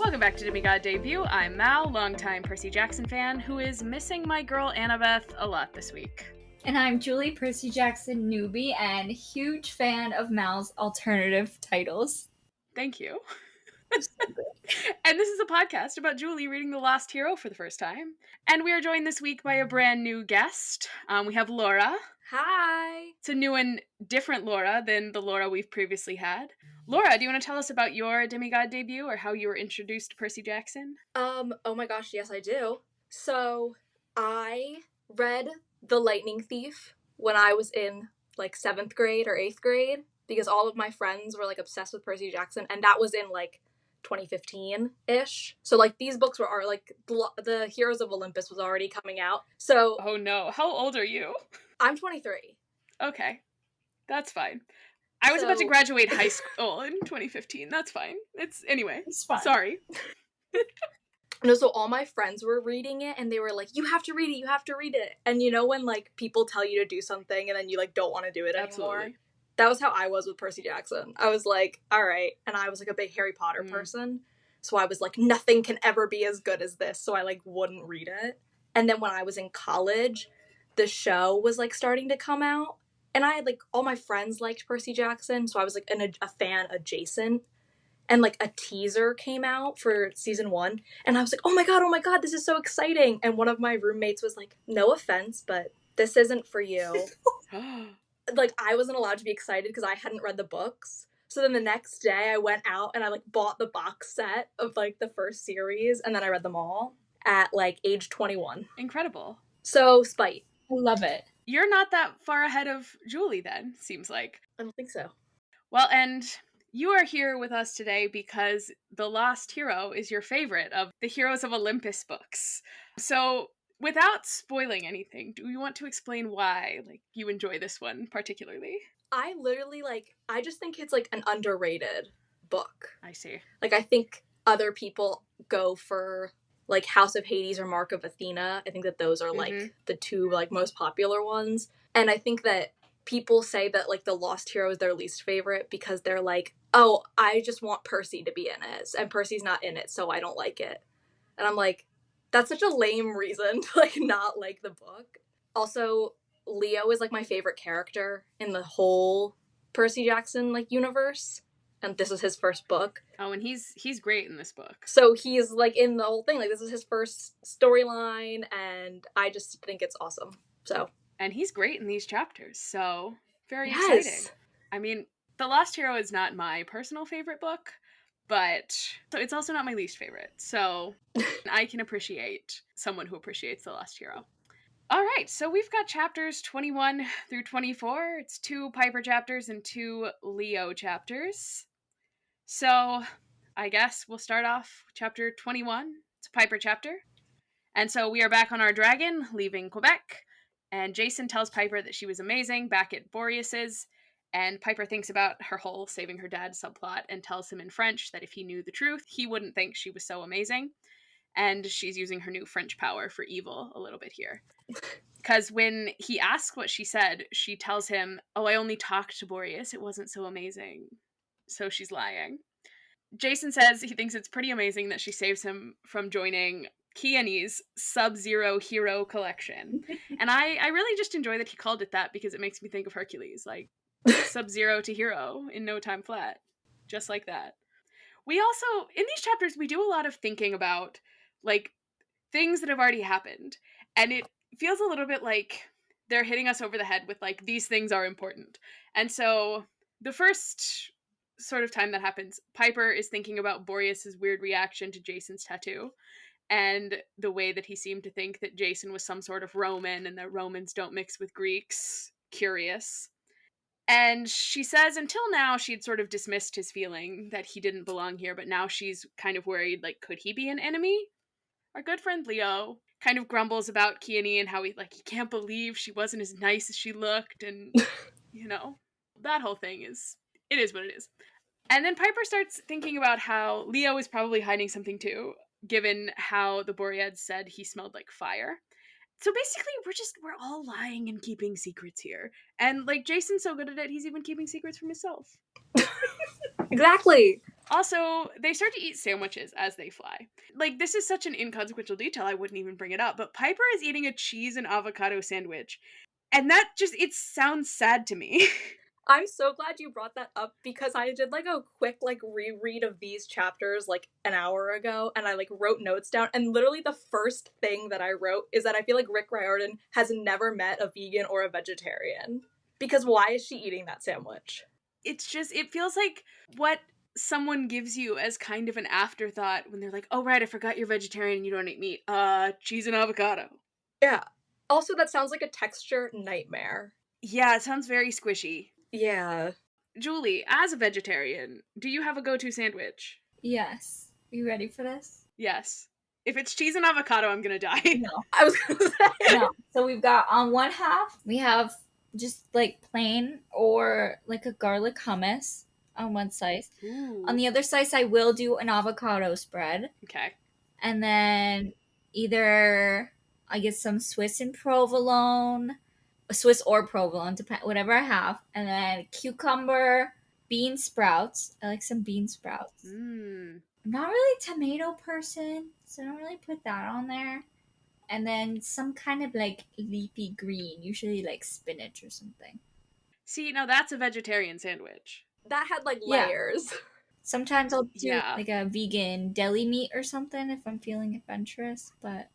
Welcome back to Demigod Debut. I'm Mal, longtime Percy Jackson fan, who is missing my girl Annabeth a lot this week. And I'm Julie, Percy Jackson newbie, and huge fan of Mal's alternative titles. Thank you. And this is a podcast about Julie reading The Lost Hero for the first time. And we are joined this week by a brand new guest. We have Laura. Hi! It's a new and different Laura than the Laura we've previously had. Laura, do you want to tell us about your Demigod debut or how you were introduced to Percy Jackson? Oh my gosh, yes I do. So, I read The Lightning Thief when I was in, 7th grade or 8th grade, because all of my friends were, obsessed with Percy Jackson, and that was in, 2015-ish. So, these books were, the Heroes of Olympus was already coming out, so... Oh no, how old are you? I'm 23. Okay, that's fine. I was about to graduate high school in 2015. That's fine. It's fine. Sorry. No, so all my friends were reading it, and they were like, you have to read it. And you know when, people tell you to do something, and then you, don't want to do it anymore? Absolutely. That was how I was with Percy Jackson. I was like, all right. And I was, a big Harry Potter person. So I was like, nothing can ever be as good as this. So I, wouldn't read it. And then when I was in college, the show was, starting to come out. And I had, all my friends liked Percy Jackson. So I was, a fan adjacent. And, a teaser came out for season 1. And I was like, oh my god, this is so exciting. And one of my roommates was like, no offense, but this isn't for you. I wasn't allowed to be excited because I hadn't read the books. So then the next day I went out and I, bought the box set of, the first series. And then I read them all at, age 21. Incredible. So, spite. I love it. You're not that far ahead of Julie then, seems like. I don't think so. Well, and you are here with us today because The Lost Hero is your favorite of the Heroes of Olympus books. So, without spoiling anything, do you want to explain why, you enjoy this one particularly? I literally, I just think it's, an underrated book. I see. I think other people go for, House of Hades or Mark of Athena. I think that those are, the two, most popular ones. And I think that people say that, The Lost Hero is their least favorite because they're like, oh, I just want Percy to be in it. And Percy's not in it, so I don't like it. And I'm like, that's such a lame reason to, not like the book. Also, Leo is, my favorite character in the whole Percy Jackson, universe. And this is his first book. Oh, and he's great in this book. So he's, in the whole thing. This is his first storyline, and I just think it's awesome. So. And he's great in these chapters, so very exciting. I mean, The Lost Hero is not my personal favorite book, but it's also not my least favorite. So I can appreciate someone who appreciates The Lost Hero. All right, so we've got chapters 21 through 24. It's 2 Piper chapters and 2 Leo chapters. So I guess we'll start off with chapter 21. It's a Piper chapter. And so we are back on our dragon, leaving Quebec. And Jason tells Piper that she was amazing back at Boreas's. And Piper thinks about her whole saving her dad subplot and tells him in French that if he knew the truth, he wouldn't think she was so amazing. And she's using her new French power for evil a little bit here. Because when he asks what she said, she tells him, oh, I only talked to Boreas. It wasn't so amazing. So she's lying. Jason says he thinks it's pretty amazing that she saves him from joining Keane's Sub-Zero Hero Collection. And I really just enjoy that he called it that because it makes me think of Hercules. Sub-Zero to hero in no time flat. Just like that. We also, in these chapters, we do a lot of thinking about, things that have already happened. And it feels a little bit like they're hitting us over the head with, these things are important. And so the first sort of time that happens, Piper is thinking about Boreas's weird reaction to Jason's tattoo. And the way that he seemed to think that Jason was some sort of Roman and that Romans don't mix with Greeks. Curious. And she says until now she'd sort of dismissed his feeling that he didn't belong here, but now she's kind of worried, could he be an enemy? Our good friend Leo kind of grumbles about Keane and how he can't believe she wasn't as nice as she looked, and, that whole thing is what it is. And then Piper starts thinking about how Leo is probably hiding something too, given how the Boreads said he smelled like fire. So basically, we're all lying and keeping secrets here. And, Jason's so good at it, he's even keeping secrets from himself. Exactly. Also, they start to eat sandwiches as they fly. Like, this is such an inconsequential detail, I wouldn't even bring it up, but Piper is eating a cheese and avocado sandwich. And that just, it sounds sad to me. I'm so glad you brought that up because I did like a quick like reread of these chapters like an hour ago and I like wrote notes down and literally the first thing that I wrote is that I feel like Rick Riordan has never met a vegan or a vegetarian. Because why is she eating that sandwich? It's just, it feels like what someone gives you as kind of an afterthought when they're like, oh right, I forgot you're vegetarian and you don't eat meat. Cheese and avocado. Yeah. Also, that sounds like a texture nightmare. Yeah, it sounds very squishy. Yeah. Julie, as a vegetarian, do you have a go-to sandwich? Yes. You ready for this? Yes. If it's cheese and avocado, I'm gonna die. No. I was gonna say. No. So we've got on one half, we have just like plain or like a garlic hummus on one slice. Ooh. On the other slice, I will do an avocado spread. Okay. And then either I get some Swiss and provolone, Swiss or provolone, whatever I have. And then cucumber, bean sprouts. I like some bean sprouts. Mm. I'm not really a tomato person, so I don't really put that on there. And then some kind of like leafy green, usually like spinach or something. See, now that's a vegetarian sandwich. That had like Yeah. layers. Sometimes I'll do Yeah. like a vegan deli meat or something if I'm feeling adventurous, but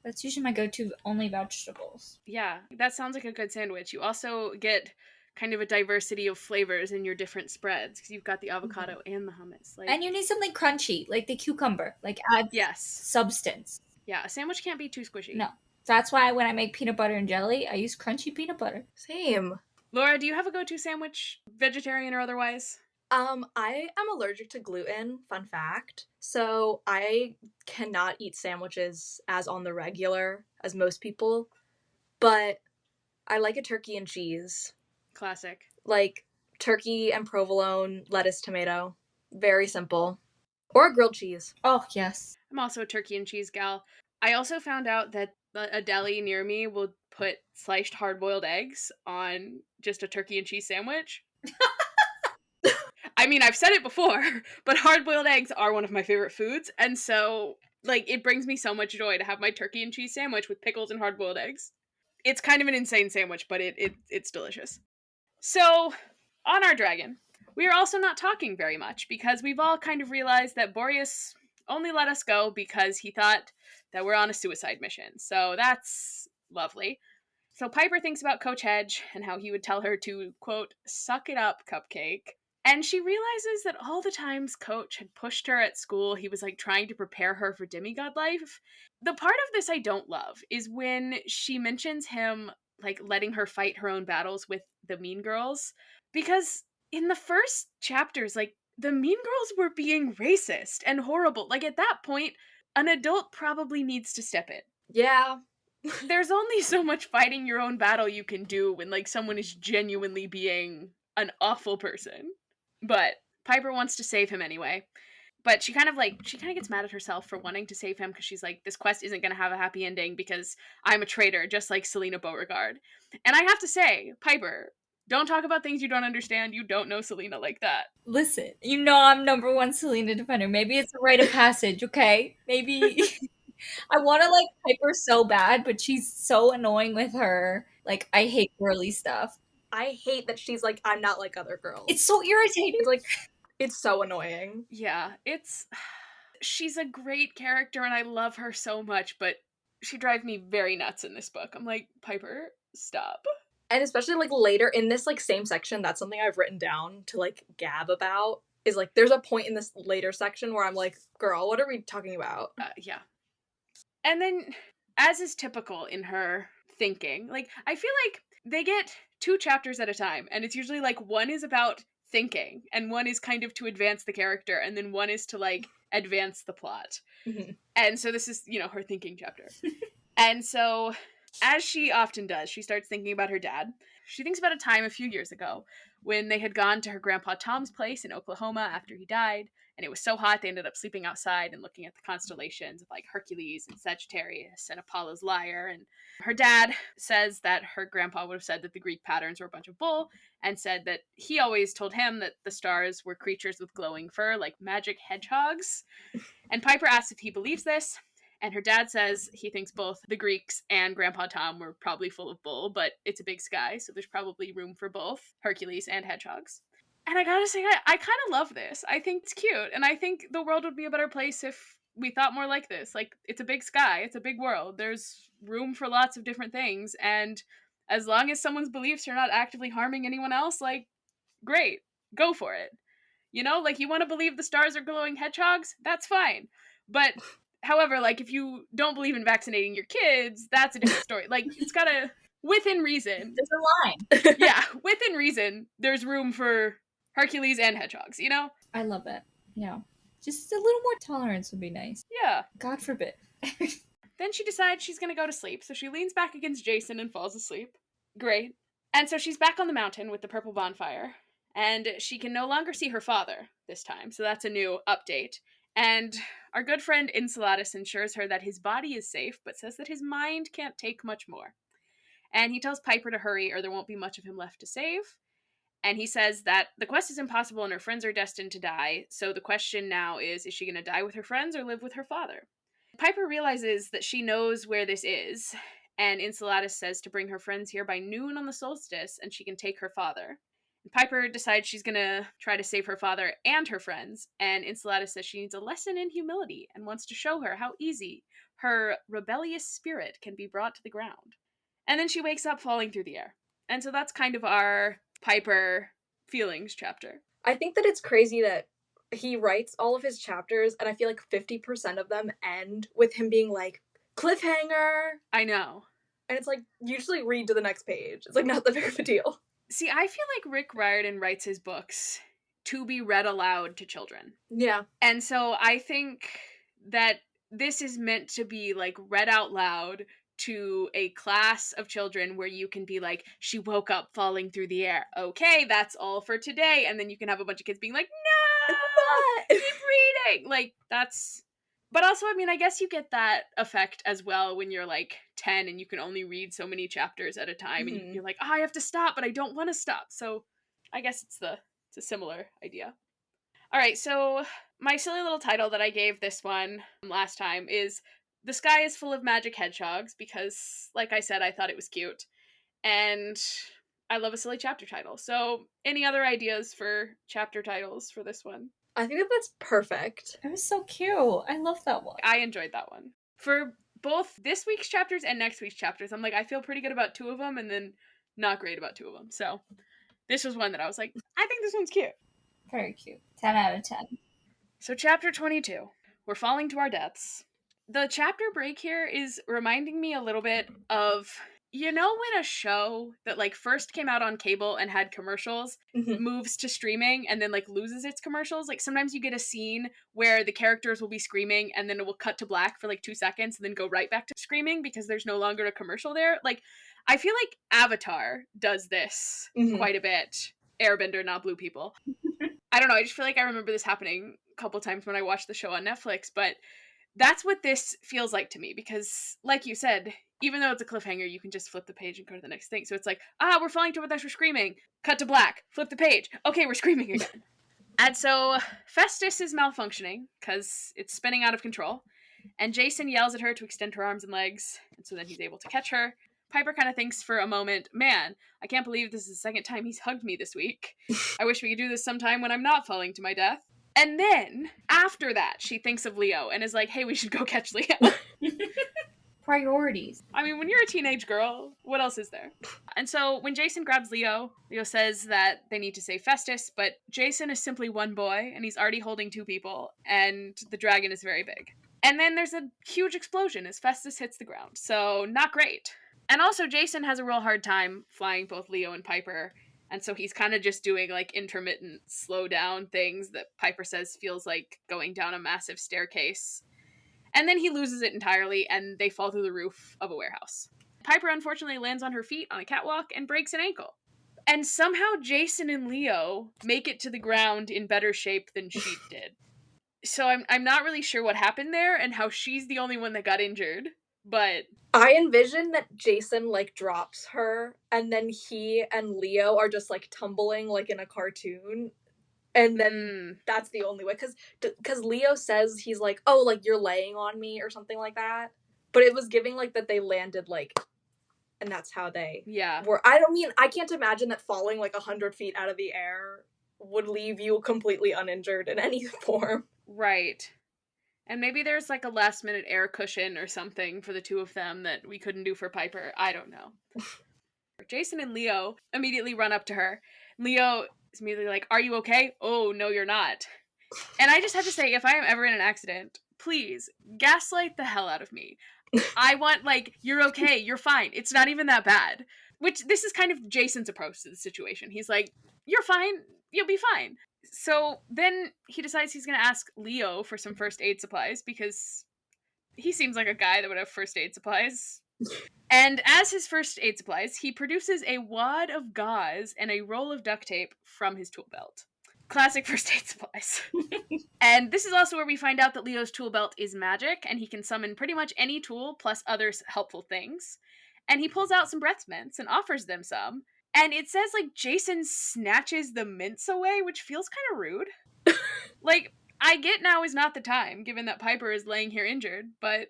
that's usually my go-to, only vegetables. Yeah, that sounds like a good sandwich. You also get kind of a diversity of flavors in your different spreads because you've got the avocado and the hummus. Like, And you need something crunchy, like the cucumber, like adds yes, substance. yeah, a sandwich can't be too squishy. No. That's why when I make peanut butter and jelly, I use crunchy peanut butter. Same. Laura, do you have a go-to sandwich, vegetarian or otherwise? I am allergic to gluten, fun fact. So I cannot eat sandwiches as on the regular as most people, but I like a turkey and cheese. Classic. Like turkey and provolone, lettuce, tomato. Very simple. Or a grilled cheese. Oh, yes. I'm also a turkey and cheese gal. I also found out that a deli near me will put sliced hard-boiled eggs on just a turkey and cheese sandwich. I mean, I've said it before, but hard-boiled eggs are one of my favorite foods, and so, like, it brings me so much joy to have my turkey and cheese sandwich with pickles and hard-boiled eggs. It's kind of an insane sandwich, but it's delicious. So, on our dragon, we are also not talking very much, because we've all kind of realized that Boreas only let us go because he thought that we're on a suicide mission. So that's lovely. So Piper thinks about Coach Hedge and how he would tell her to, quote, suck it up, Cupcake. And she realizes that all the times Coach had pushed her at school, he was like trying to prepare her for demigod life. The part of this I don't love is when she mentions him like letting her fight her own battles with the mean girls. Because in the first chapters, like the mean girls were being racist and horrible. Like at that point, an adult probably needs to step in. Yeah. There's only so much fighting your own battle you can do when like someone is genuinely being an awful person. But Piper wants to save him anyway. But she kind of gets mad at herself for wanting to save him because she's like, this quest isn't going to have a happy ending because I'm a traitor, just like Selena Beauregard. And I have to say, Piper, don't talk about things you don't understand. You don't know Selena like that. Listen, you know I'm number one Selena defender. Maybe it's a rite of passage, okay? Maybe I want to like Piper so bad, but she's so annoying with her. Like, I hate girly stuff. I hate that she's like, I'm not like other girls. It's so irritating. It's like, it's so annoying. Yeah, she's a great character and I love her so much, but she drives me very nuts in this book. I'm like, Piper, stop. And especially like later in this like same section, that's something I've written down to like gab about. Is like there's a point in this later section where I'm like, girl, what are we talking about? Yeah. And then, as is typical in her thinking, like I feel like they get 2 chapters at a time, and it's usually like one is about thinking, and one is kind of to advance the character, and then one is to like advance the plot. Mm-hmm. And so this is, her thinking chapter. And so, as she often does, she starts thinking about her dad. She thinks about a time a few years ago when they had gone to her grandpa Tom's place in Oklahoma after he died, And it was so hot they ended up sleeping outside and looking at the constellations of like Hercules and Sagittarius and Apollo's Lyre. And her dad says that her grandpa would have said that the Greek patterns were a bunch of bull, and said that he always told him that the stars were creatures with glowing fur, like magic hedgehogs. And Piper asks if he believes this, and her dad says he thinks both the Greeks and Grandpa Tom were probably full of bull, but it's a big sky, so there's probably room for both Hercules and hedgehogs. And I gotta say, I kind of love this. I think it's cute, and I think the world would be a better place if we thought more like this. Like, it's a big sky, it's a big world, there's room for lots of different things, and as long as someone's beliefs are not actively harming anyone else, like, great, go for it. You know, like, you want to believe the stars are glowing hedgehogs? That's fine. But, however, like, if you don't believe in vaccinating your kids, that's a different story. Like, it's gotta, within reason. There's a line. Yeah, within reason, there's room for Hercules and hedgehogs, you know? I love it. Yeah. Just a little more tolerance would be nice. Yeah. God forbid. Then she decides she's gonna go to sleep, so she leans back against Jason and falls asleep. Great. And so she's back on the mountain with the purple bonfire, and she can no longer see her father this time, so that's a new update. And our good friend Enceladus ensures her that his body is safe, but says that his mind can't take much more. And he tells Piper to hurry, or there won't be much of him left to save. And he says that the quest is impossible and her friends are destined to die, so the question now is she going to die with her friends or live with her father? Piper realizes that she knows where this is, and Enceladus says to bring her friends here by noon on the solstice, and she can take her father. Piper decides she's gonna try to save her father and her friends, and Enceladus says she needs a lesson in humility and wants to show her how easy her rebellious spirit can be brought to the ground. And then she wakes up falling through the air. And so that's kind of our Piper feelings chapter. I think that it's crazy that he writes all of his chapters, and I feel like 50% of them end with him being like, cliffhanger! I know. And it's like, you just like read to the next page. It's like not that big of a deal. See, I feel like Rick Riordan writes his books to be read aloud to children. Yeah. And so I think that this is meant to be like read out loud to a class of children where you can be like, she woke up falling through the air. Okay, that's all for today. And then you can have a bunch of kids being like, no, keep reading. Like, that's... But also, I mean, I guess you get that effect as well when you're like 10 and you can only read so many chapters at a time, and you're like, oh, I have to stop, but I don't want to stop. So I guess it's a similar idea. All right, so my silly little title that I gave this one last time is The Sky is Full of Magic Hedgehogs, because, like I said, I thought it was cute. And I love a silly chapter title. So any other ideas for chapter titles for this one? I think that that's perfect. It was so cute. I love that one. I enjoyed that one. For both this week's chapters and next week's chapters, I'm like, I feel pretty good about two of them and then not great about two of them. So this was one that I was like, I think this one's cute. Very cute. 10 out of 10. So chapter 22, we're falling to our deaths. The chapter break here is reminding me a little bit of, you know, when a show that like first came out on cable and had commercials moves to streaming and then like loses its commercials. Like sometimes you get a scene where the characters will be screaming and then it will cut to black for like 2 seconds and then go right back to screaming because there's no longer a commercial there. Like, I feel like Avatar does this quite a bit. Airbender, not blue people. I don't know, I just feel like I remember this happening a couple times when I watched the show on Netflix, but that's what this feels like to me, because like you said, even though it's a cliffhanger, you can just flip the page and go to the next thing. So it's like, we're falling to our deaths, we're screaming, cut to black, flip the page, okay, we're screaming again. And so Festus is malfunctioning because it's spinning out of control, and Jason yells at her to extend her arms and legs, and so then he's able to catch her. Piper kind of thinks for a moment, man, I can't believe this is the second time he's hugged me this week. I wish we could do this sometime when I'm not falling to my death. And then, after that, she thinks of Leo and is like, hey, we should go catch Leo. Priorities. I mean, when you're a teenage girl, what else is there? And so when Jason grabs Leo, Leo says that they need to save Festus, but Jason is simply one boy, and he's already holding 2 people, and the dragon is very big. And then there's a huge explosion as Festus hits the ground, so not great. And also, Jason has a real hard time flying both Leo and Piper, and so he's kind of just doing, like, intermittent slow down things that Piper says feels like going down a massive staircase. And then he loses it entirely, and they fall through the roof of a warehouse. Piper unfortunately lands on her feet on a catwalk and breaks an ankle. And somehow Jason and Leo make it to the ground in better shape than she did. So I'm not really sure what happened there and how she's the only one that got injured, but I envision that Jason, like, drops her, and then he and Leo are just, like, tumbling, like, in a cartoon, and then that's the only way. Because Leo says he's like, oh, like, you're laying on me or something like that. But it was giving, like, that they landed, like, and that's how they were. I can't imagine that falling, like, 100 feet out of the air would leave you completely uninjured in any form. Right. And maybe there's like a last minute air cushion or something for the two of them that we couldn't do for Piper. I don't know. Jason and Leo immediately run up to her. Leo is immediately like, "Are you okay?" "Oh, no, you're not." And I just have to say, if I am ever in an accident, please gaslight the hell out of me. I want, like, you're okay, you're fine, it's not even that bad. Which, this is kind of Jason's approach to the situation. He's like, you're fine, you'll be fine. So then he decides he's gonna ask Leo for some first aid supplies because he seems like a guy that would have first aid supplies. And as his first aid supplies, he produces a wad of gauze and a roll of duct tape from his tool belt. Classic first aid supplies. And this is also where we find out that Leo's tool belt is magic, and he can summon pretty much any tool plus other helpful things. And he pulls out some breath mints and offers them some. And it says, like, Jason snatches the mints away, which feels kind of rude. Like, I get now is not the time, given that Piper is laying here injured, but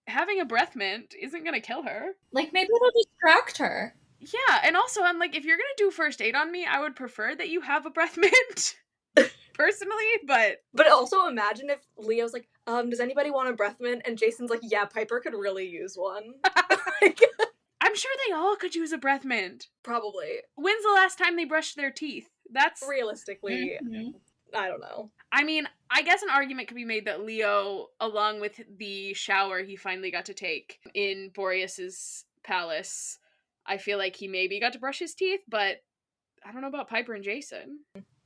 having a breath mint isn't gonna kill her. Like, maybe it'll distract her. Yeah, and also, I'm like, if you're gonna do first aid on me, I would prefer that you have a breath mint. Personally, but also imagine if Leo's like, does anybody want a breath mint? And Jason's like, yeah, Piper could really use one. I'm sure they all could use a breath mint. Probably. When's the last time they brushed their teeth? That's realistically, I don't know. I mean, I guess an argument could be made that Leo, along with the shower he finally got to take in Boreas's palace, I feel like he maybe got to brush his teeth, but I don't know about Piper and Jason.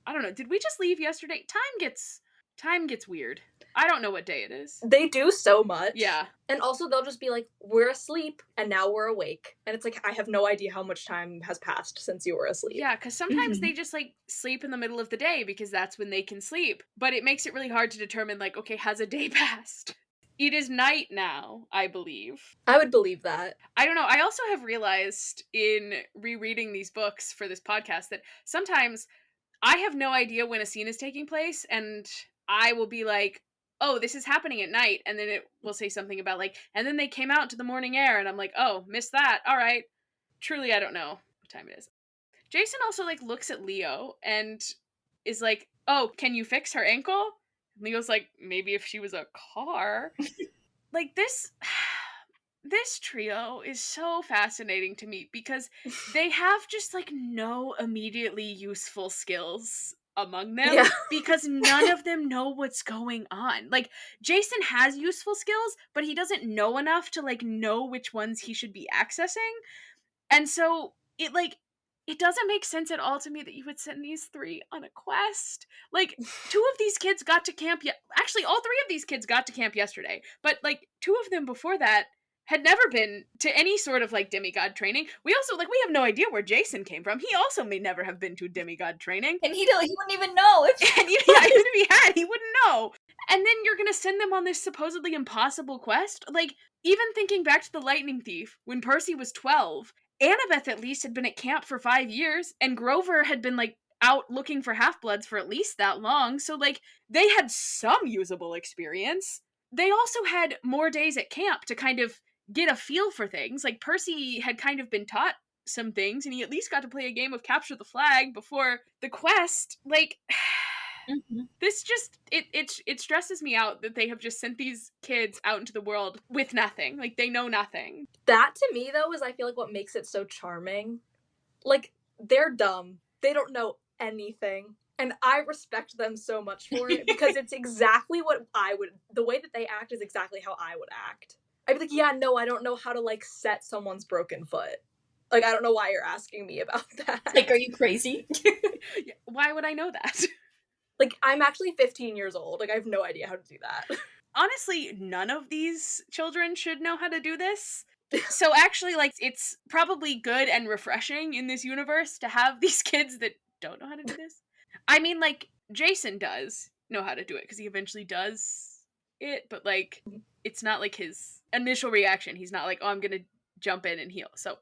I don't know. Did we just leave yesterday? Time gets weird. I don't know what day it is. They do so much. Yeah. And also they'll just be like, we're asleep and now we're awake. And it's like, I have no idea how much time has passed since you were asleep. Yeah, because sometimes they just, like, sleep in the middle of the day because that's when they can sleep. But it makes it really hard to determine, like, okay, has a day passed? It is night now, I believe. I would believe that. I don't know. I also have realized in rereading these books for this podcast that sometimes I have no idea when a scene is taking place, and I will be like, oh, this is happening at night, and then it will say something about, like, and then they came out to the morning air, and I'm like, oh, missed that. All right. Truly, I don't know what time it is. Jason also, like, looks at Leo and is like, oh, can you fix her ankle? And Leo's like, maybe if she was a car. Like, this trio is so fascinating to me because they have just, like, no immediately useful skills among them because none of them know what's going on. Like, Jason has useful skills, but he doesn't know enough to, like, know which ones he should be accessing. And so it doesn't make sense at all to me that you would send these three on a quest. Like, two of these kids got to camp actually, all three of these kids got to camp yesterday, but, like, two of them before that had never been to any sort of, like, demigod training. We also, like, we have no idea where Jason came from. He also may never have been to demigod training. And he wouldn't even know. And yeah, even if he had, he wouldn't know. And then you're gonna send them on this supposedly impossible quest? Like, even thinking back to the Lightning Thief, when Percy was 12, Annabeth at least had been at camp for 5 years, and Grover had been, like, out looking for half-bloods for at least that long, so, like, they had some usable experience. They also had more days at camp to kind of get a feel for things. Like, Percy had kind of been taught some things, and he at least got to play a game of capture the flag before the quest. Like, this just, it stresses me out that they have just sent these kids out into the world with nothing. Like, they know nothing. That, to me, though, is, I feel like, what makes it so charming. Like, they're dumb. They don't know anything. And I respect them so much for it, because it's exactly what the way that they act is exactly how I would act. I'd be like, yeah, no, I don't know how to, like, set someone's broken foot. Like, I don't know why you're asking me about that. Like, are you crazy? Why would I know that? Like, I'm actually 15 years old. Like, I have no idea how to do that. Honestly, none of these children should know how to do this. So actually, like, it's probably good and refreshing in this universe to have these kids that don't know how to do this. I mean, like, Jason does. know how to do it because he eventually does it, but like it's not like his initial reaction. He's not like, oh, I'm gonna jump in and heal. So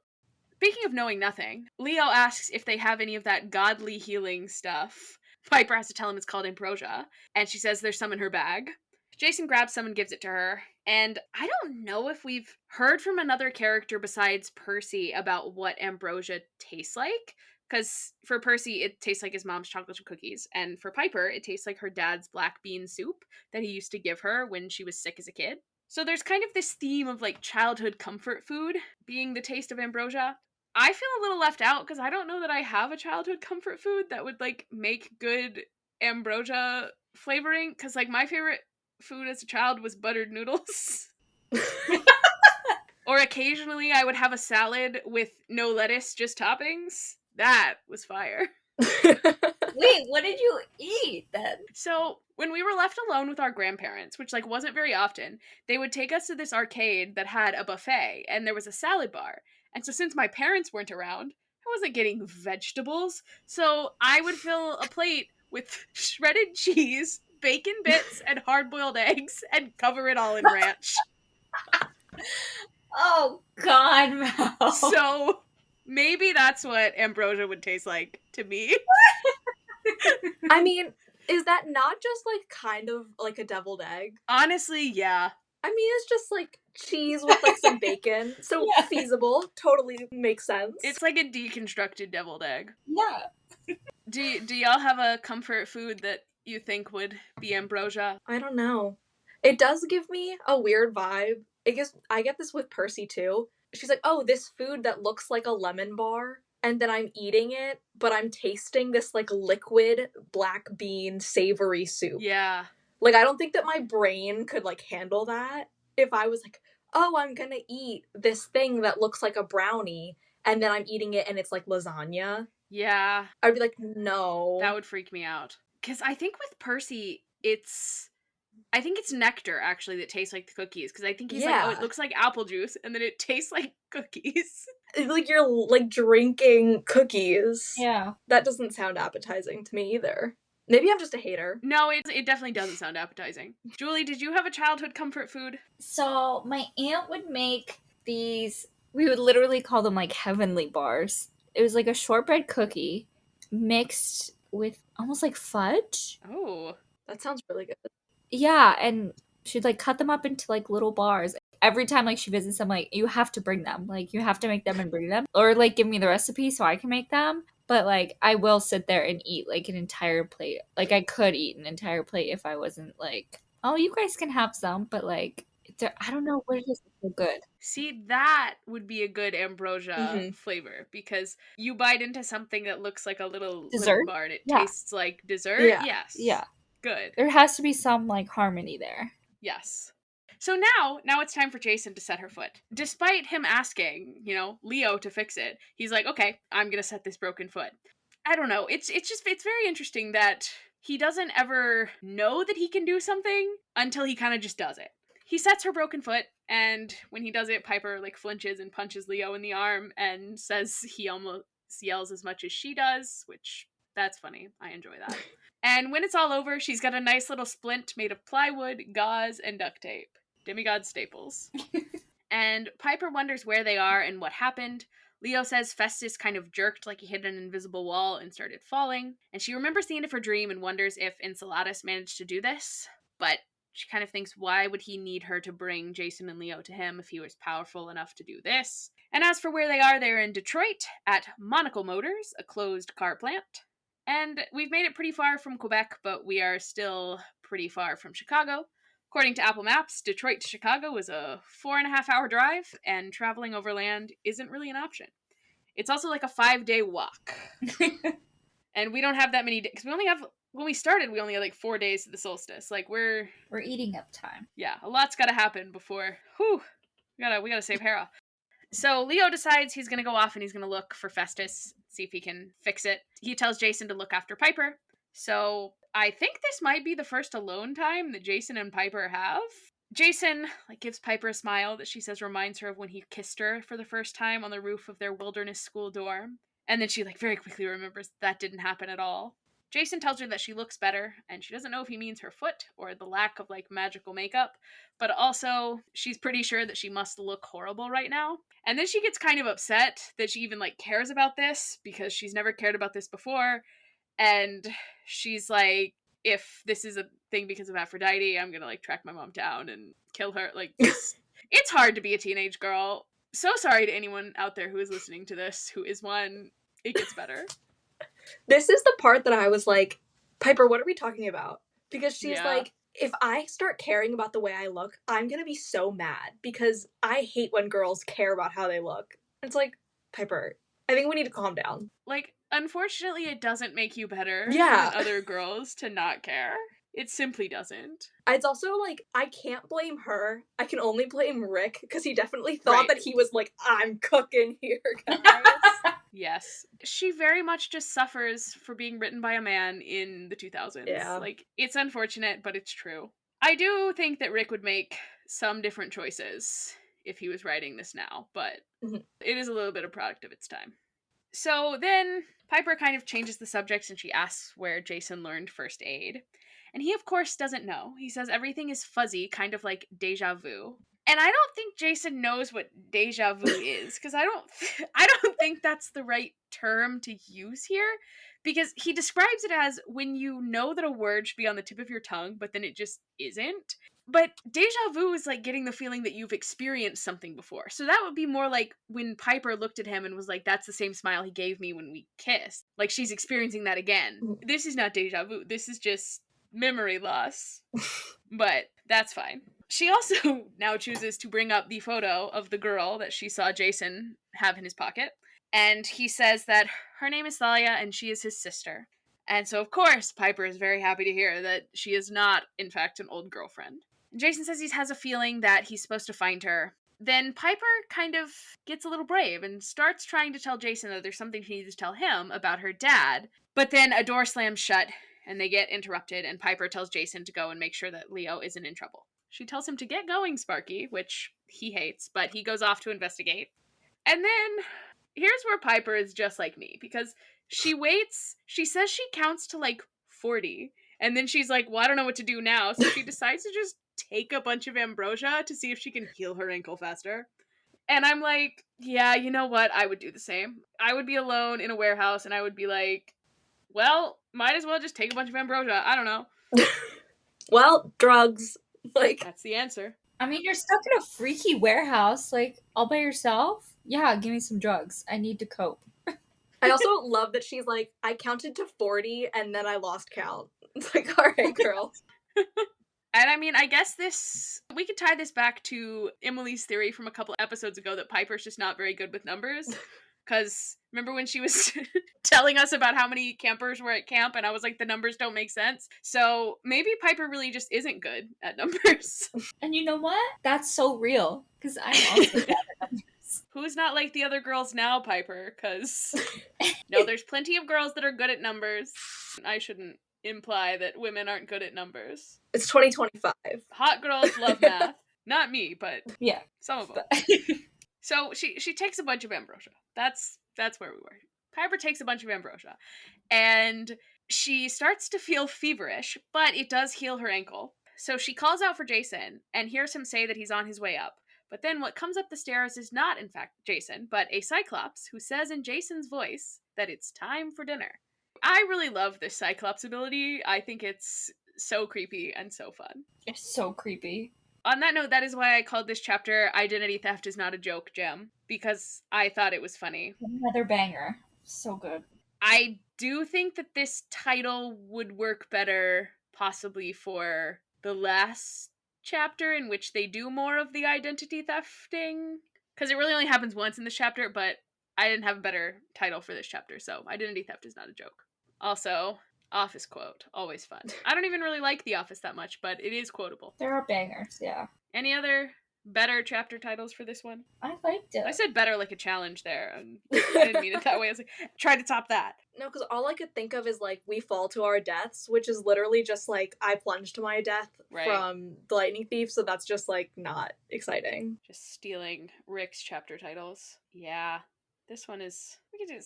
speaking of knowing nothing, Leo asks if they have any of that godly healing stuff. Piper has to tell him it's called ambrosia, and she says there's some in her bag. Jason grabs some and gives it to her, and I don't know if we've heard from another character besides Percy about what ambrosia tastes like, because for Percy, it tastes like his mom's chocolate chip cookies, and for Piper, it tastes like her dad's black bean soup that he used to give her when she was sick as a kid. So there's kind of this theme of like childhood comfort food being the taste of ambrosia. I feel a little left out because I don't know that I have a childhood comfort food that would like make good ambrosia flavoring. Because like my favorite food as a child was buttered noodles. Or occasionally I would have a salad with no lettuce, just toppings. That was fire. Wait, what did you eat then? So when we were left alone with our grandparents, which like wasn't very often, they would take us to this arcade that had a buffet and there was a salad bar. And so since my parents weren't around, I wasn't getting vegetables. So I would fill a plate with shredded cheese, bacon bits, and hard-boiled eggs and cover it all in ranch. Oh God, Mel. So maybe that's what ambrosia would taste like to me. I mean, is that not just like kind of like a deviled egg? Honestly, yeah. I mean, it's just like cheese with like some bacon. So Yeah. feasible. Totally makes sense. It's like a deconstructed deviled egg. Yeah. Do y'all have a comfort food that you think would be ambrosia? I don't know. It does give me a weird vibe. I get this with Percy too. She's like, "Oh, this food that looks like a lemon bar." And then I'm eating it, but I'm tasting this like liquid black bean savory soup. Yeah. Like I don't think that my brain could like handle that if I was like, "Oh, I'm going to eat this thing that looks like a brownie." And then I'm eating it and it's like lasagna. Yeah. I'd be like, no. That would freak me out. Because I think with Percy, I think it's nectar, actually, that tastes like the cookies. Because I think he's like, oh, it looks like apple juice, and then it tastes like cookies. Like you're like drinking cookies. Yeah. That doesn't sound appetizing to me either. Maybe I'm just a hater. No, it definitely doesn't sound appetizing. Julie, did you have a childhood comfort food? So my aunt would make these, we would literally call them like heavenly bars. It was like a shortbread cookie mixed with almost like fudge. Oh. That sounds really good. Yeah, and she'd like cut them up into like little bars. Every time like she visits, I'm like, you have to bring them. Like you have to make them and bring them. Or like give me the recipe so I can make them. But like I will sit there and eat like an entire plate. Like I could eat an entire plate if I wasn't like, oh, you guys can have some, but like I don't know what it is. It's so good. See, that would be a good ambrosia flavor because you bite into something that looks like a little Dessert? bar and it Yeah. tastes like dessert. Yeah. Yes. Yeah. Good. There has to be some like harmony there. Yes. So now it's time for Jason to set her foot. Despite him asking, Leo to fix it, he's like, okay, I'm gonna set this broken foot. I don't know. It's very interesting that he doesn't ever know that he can do something until he kind of just does it. He sets her broken foot, and when he does it, Piper like flinches and punches Leo in the arm and says he almost yells as much as she does, which that's funny. I enjoy that. And when it's all over, she's got a nice little splint made of plywood, gauze, and duct tape. Demigod staples. And Piper wonders where they are and what happened. Leo says Festus kind of jerked like he hit an invisible wall and started falling. And she remembers the end of her dream and wonders if Enceladus managed to do this. But she kind of thinks, why would he need her to bring Jason and Leo to him if he was powerful enough to do this? And as for where they are, they're in Detroit at Monocle Motors, a closed car plant. And we've made it pretty far from Quebec, but we are still pretty far from Chicago. According to Apple Maps, Detroit to Chicago is a 4.5-hour drive, and traveling overland isn't really an option. It's also like a 5-day walk. And we don't have that many days, because when we started, we only had like 4 days to the solstice. Like we're eating up time. Yeah, a lot's gotta happen before, we gotta save Hera. So Leo decides he's gonna go off and he's gonna look for Festus, see if he can fix it. He tells Jason to look after Piper. So I think this might be the first alone time that Jason and Piper have. Jason gives Piper a smile that she says reminds her of when he kissed her for the first time on the roof of their wilderness school dorm. And then she very quickly remembers that didn't happen at all. Jason tells her that she looks better, and she doesn't know if he means her foot or the lack of, like, magical makeup, but also she's pretty sure that she must look horrible right now. And then she gets kind of upset that she even, like, cares about this, because she's never cared about this before, and she's like, if this is a thing because of Aphrodite, I'm gonna, like, track my mom down and kill her. Like, just, it's hard to be a teenage girl. So sorry to anyone out there who is listening to this, who is one. It gets better. This is the part that I was like, Piper, what are we talking about? Because she's Yeah. like, if I start caring about the way I look, I'm gonna be so mad, because I hate when girls care about how they look. It's like, Piper, I think we need to calm down. Like, unfortunately, it doesn't make you better Yeah. than other girls to not care. It simply doesn't. It's also like, I can't blame her. I can only blame Rick, because he definitely thought that he was like, I'm cooking here, guys. Yes. She very much just suffers for being written by a man in the 2000s. Yeah. Like, it's unfortunate, but it's true. I do think that Rick would make some different choices if he was writing this now, but it is a little bit a product of its time. So then Piper kind of changes the subject and she asks where Jason learned first aid. And he, of course, doesn't know. He says everything is fuzzy, kind of like deja vu. And I don't think Jason knows what deja vu is, because I don't think that's the right term to use here, because he describes it as when you know that a word should be on the tip of your tongue, but then it just isn't. But deja vu is like getting the feeling that you've experienced something before. So that would be more like when Piper looked at him and was like, that's the same smile he gave me when we kissed. Like, she's experiencing that again. This is not deja vu. This is just memory loss. But that's fine. She also now chooses to bring up the photo of the girl that she saw Jason have in his pocket. And he says that her name is Thalia and she is his sister. And so, of course, Piper is very happy to hear that she is not, in fact, an old girlfriend. Jason says he has a feeling that he's supposed to find her. Then Piper kind of gets a little brave and starts trying to tell Jason that there's something she needs to tell him about her dad. But then a door slams shut and they get interrupted, and Piper tells Jason to go and make sure that Leo isn't in trouble. She tells him to get going, Sparky, which he hates, but he goes off to investigate. And then here's where Piper is just like me, because she waits, she says she counts to like 40, and then she's like, well, I don't know what to do now, so she decides to just take a bunch of ambrosia to see if she can heal her ankle faster. And I'm like, yeah, you know what? I would do the same. I would be alone in a warehouse, and I would be like, well, might as well just take a bunch of ambrosia. I don't know. Well, drugs. Like, that's the answer. I mean, you're stuck in a freaky warehouse, like, all by yourself? Yeah, give me some drugs. I need to cope. I also love that she's like, I counted to 40 and then I lost count. It's like, all right, girl. And I mean, I guess we could tie this back to Emily's theory from a couple episodes ago that Piper's just not very good with numbers. Because remember when she was telling us about how many campers were at camp, and I was like, the numbers don't make sense. So maybe Piper really just isn't good at numbers. And you know what? That's so real. Because I'm also bad at numbers. Who's not like the other girls now, Piper? Because no, there's plenty of girls that are good at numbers. I shouldn't imply that women aren't good at numbers. It's 2025. Hot girls love math. Not me, but yeah, some of them. So she takes a bunch of ambrosia. That's where we were. Piper takes a bunch of ambrosia, and she starts to feel feverish, but it does heal her ankle. So she calls out for Jason and hears him say that he's on his way up. But then what comes up the stairs is not, in fact, Jason, but a cyclops who says in Jason's voice that it's time for dinner. I really love this cyclops ability. I think it's so creepy and so fun. It's so creepy. On that note, that is why I called this chapter Identity Theft is Not a Joke, Gem, because I thought it was funny. Another banger. So good. I do think that this title would work better possibly for the last chapter, in which they do more of the identity thefting, because it really only happens once in this chapter, but I didn't have a better title for this chapter, so Identity Theft is Not a Joke. Also, Office quote, always fun. I don't even really like The Office that much, but it is quotable. There are bangers, yeah. Any other better chapter titles for this one? I liked it. I said better like a challenge there, and I didn't mean it that way. I was like, try to top that. No, because all I could think of is like, we fall to our deaths, which is literally just like, I plunged to my death from the Lightning Thief, so that's just like not exciting. Just stealing Rick's chapter titles. Yeah, this one is. We could do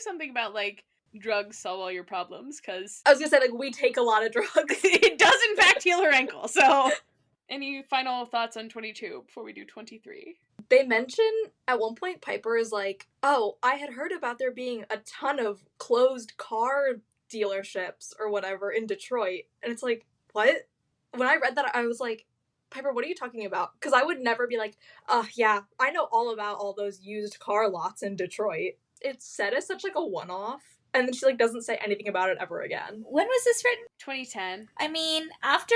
something about like drugs solve all your problems, because I was gonna say, like, we take a lot of drugs. it does in fact heal her ankle. So, any final thoughts on 22 before we do 23? They mention at one point Piper is like, oh, I had heard about there being a ton of closed car dealerships or whatever in Detroit. And it's like, what? When I read that, I was like, Piper, what are you talking about? Because I would never be like, yeah, I know all about all those used car lots in Detroit. It's said as such like a one-off. And then she like doesn't say anything about it ever again. When was this written? 2010. I mean, after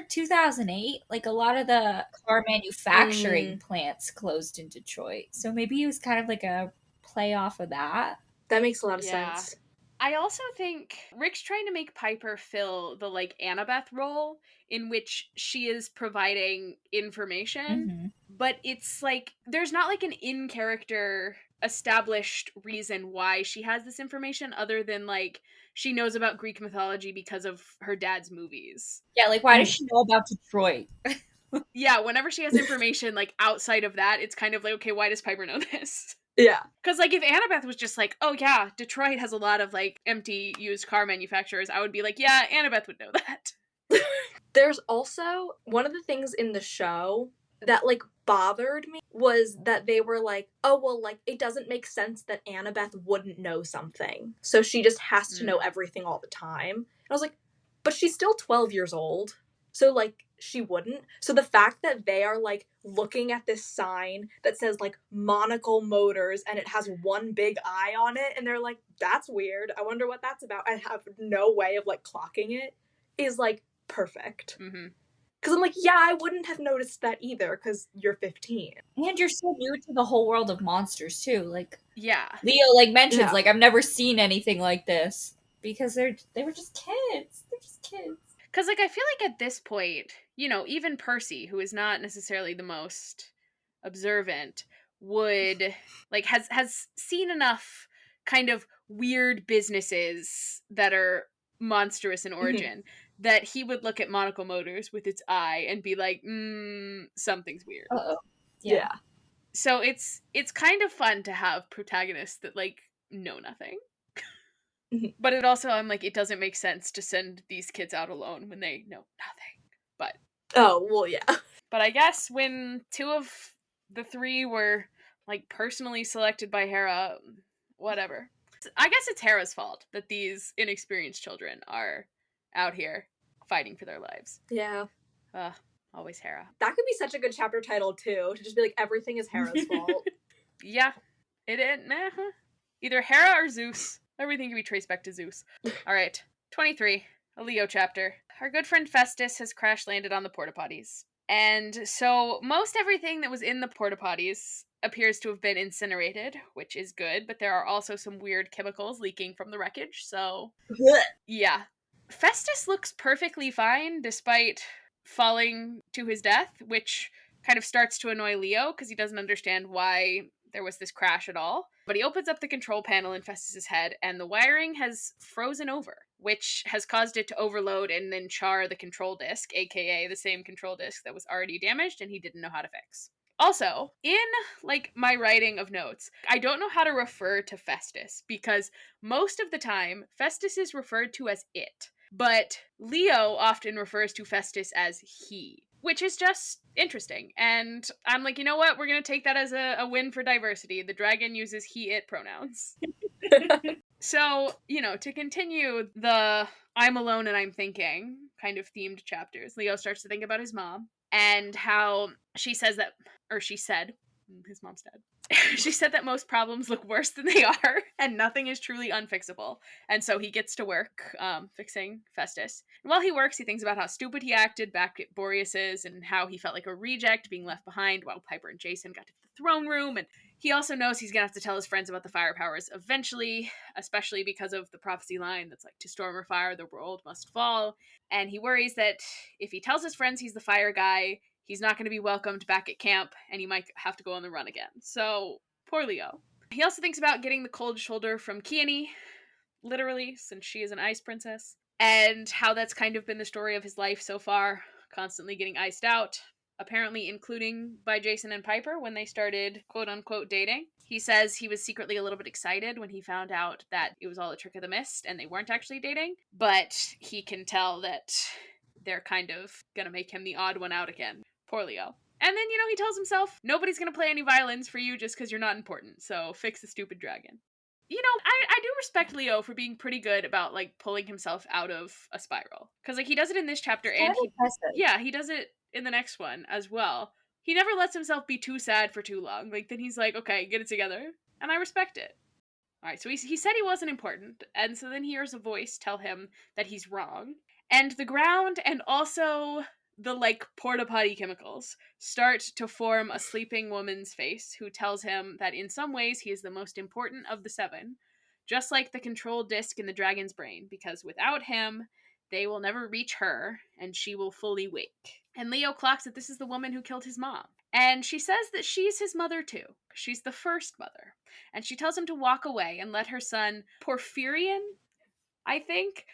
2008, like a lot of the car manufacturing plants closed in Detroit. So maybe it was kind of like a play off of that. That makes a lot of sense. I also think Rick's trying to make Piper fill the, like, Annabeth role, in which she is providing information, but it's like, there's not, like, an in-character established reason why she has this information, other than, like, she knows about Greek mythology because of her dad's movies. Yeah, like, why does she know about Detroit? Yeah, whenever she has information, like, outside of that, it's kind of like, okay, why does Piper know this? Yeah. Because, like, if Annabeth was just like, oh, yeah, Detroit has a lot of, like, empty used car manufacturers, I would be like, yeah, Annabeth would know that. There's also one of the things in the show that, like, bothered me was that they were like, oh, well, like, it doesn't make sense that Annabeth wouldn't know something. So she just has to know everything all the time. And I was like, but she's still 12 years old. So, like, she wouldn't. So the fact that they are, like, looking at this sign that says, like, Monocle Motors, and it has one big eye on it, and they're like, that's weird. I wonder what that's about. I have no way of, like, clocking it, is, like, perfect. Because I'm like, yeah, I wouldn't have noticed that either, because you're 15. And you're so new to the whole world of monsters, too. Like, yeah. Leo, like, mentions, like, I've never seen anything like this. Because they were just kids. They're just kids. Because, like, I feel like at this point, you know, even Percy, who is not necessarily the most observant, would, like, has seen enough kind of weird businesses that are monstrous in origin that he would look at Monocle Motors with its eye and be like, something's weird. Uh-oh. Yeah. So it's kind of fun to have protagonists that, like, know nothing. But it also, I'm like, it doesn't make sense to send these kids out alone when they know nothing. But oh, well, yeah. But I guess when 2 of the 3 were, like, personally selected by Hera, whatever. I guess it's Hera's fault that these inexperienced children are out here fighting for their lives. Yeah. Always Hera. That could be such a good chapter title, too, to just be like, everything is Hera's fault. Yeah. Either Hera or Zeus. Everything can be traced back to Zeus. Alright, 23. A Leo chapter. Our good friend Festus has crash-landed on the porta-potties. And so most everything that was in the porta-potties appears to have been incinerated, which is good, but there are also some weird chemicals leaking from the wreckage, so yeah. Festus looks perfectly fine despite falling to his death, which kind of starts to annoy Leo because he doesn't understand why there was this crash at all. But he opens up the control panel in Festus's head, and the wiring has frozen over, which has caused it to overload and then char the control disk, aka the same control disk that was already damaged and he didn't know how to fix. Also, in, like, my writing of notes, I don't know how to refer to Festus, because most of the time, Festus is referred to as it. But Leo often refers to Festus as he, which is just interesting. And I'm like, you know what? We're going to take that as a win for diversity. The dragon uses he, it pronouns. So, you know, to continue the I'm alone and I'm thinking kind of themed chapters, Leo starts to think about his mom and how she said, his mom's dead. She said that most problems look worse than they are and nothing is truly unfixable. And so he gets to work fixing Festus. And while he works, he thinks about how stupid he acted back at Boreas's and how he felt like a reject being left behind while Piper and Jason got to the throne room. And he also knows he's going to have to tell his friends about the fire powers eventually, especially because of the prophecy line that's like, to storm or fire, the world must fall. And he worries that if he tells his friends he's the fire guy, he's not going to be welcomed back at camp, and he might have to go on the run again. So, poor Leo. He also thinks about getting the cold shoulder from Kiani, literally, since she is an ice princess, and how that's kind of been the story of his life so far, constantly getting iced out, apparently including by Jason and Piper when they started quote-unquote dating. He says he was secretly a little bit excited when he found out that it was all a trick of the mist and they weren't actually dating, but he can tell that they're kind of gonna make him the odd one out again. Poor Leo. And then, he tells himself, nobody's gonna play any violins for you just because you're not important, so fix the stupid dragon. I do respect Leo for being pretty good about, like, pulling himself out of a spiral. Because, like, he does it in this chapter, Kind and of impressive. he does it in the next one as well. He never lets himself be too sad for too long. Like, then he's like, okay, get it together. And I respect it. All right, so he said he wasn't important, and so then he hears a voice tell him that he's wrong. And the ground and also the, like, porta potty chemicals start to form a sleeping woman's face who tells him that in some ways he is the most important of the seven, just like the control disc in the dragon's brain, because without him, they will never reach her, and she will fully wake. And Leo clocks that this is the woman who killed his mom. And she says that she's his mother too. She's the first mother. And she tells him to walk away and let her son, Porphyrion, I think,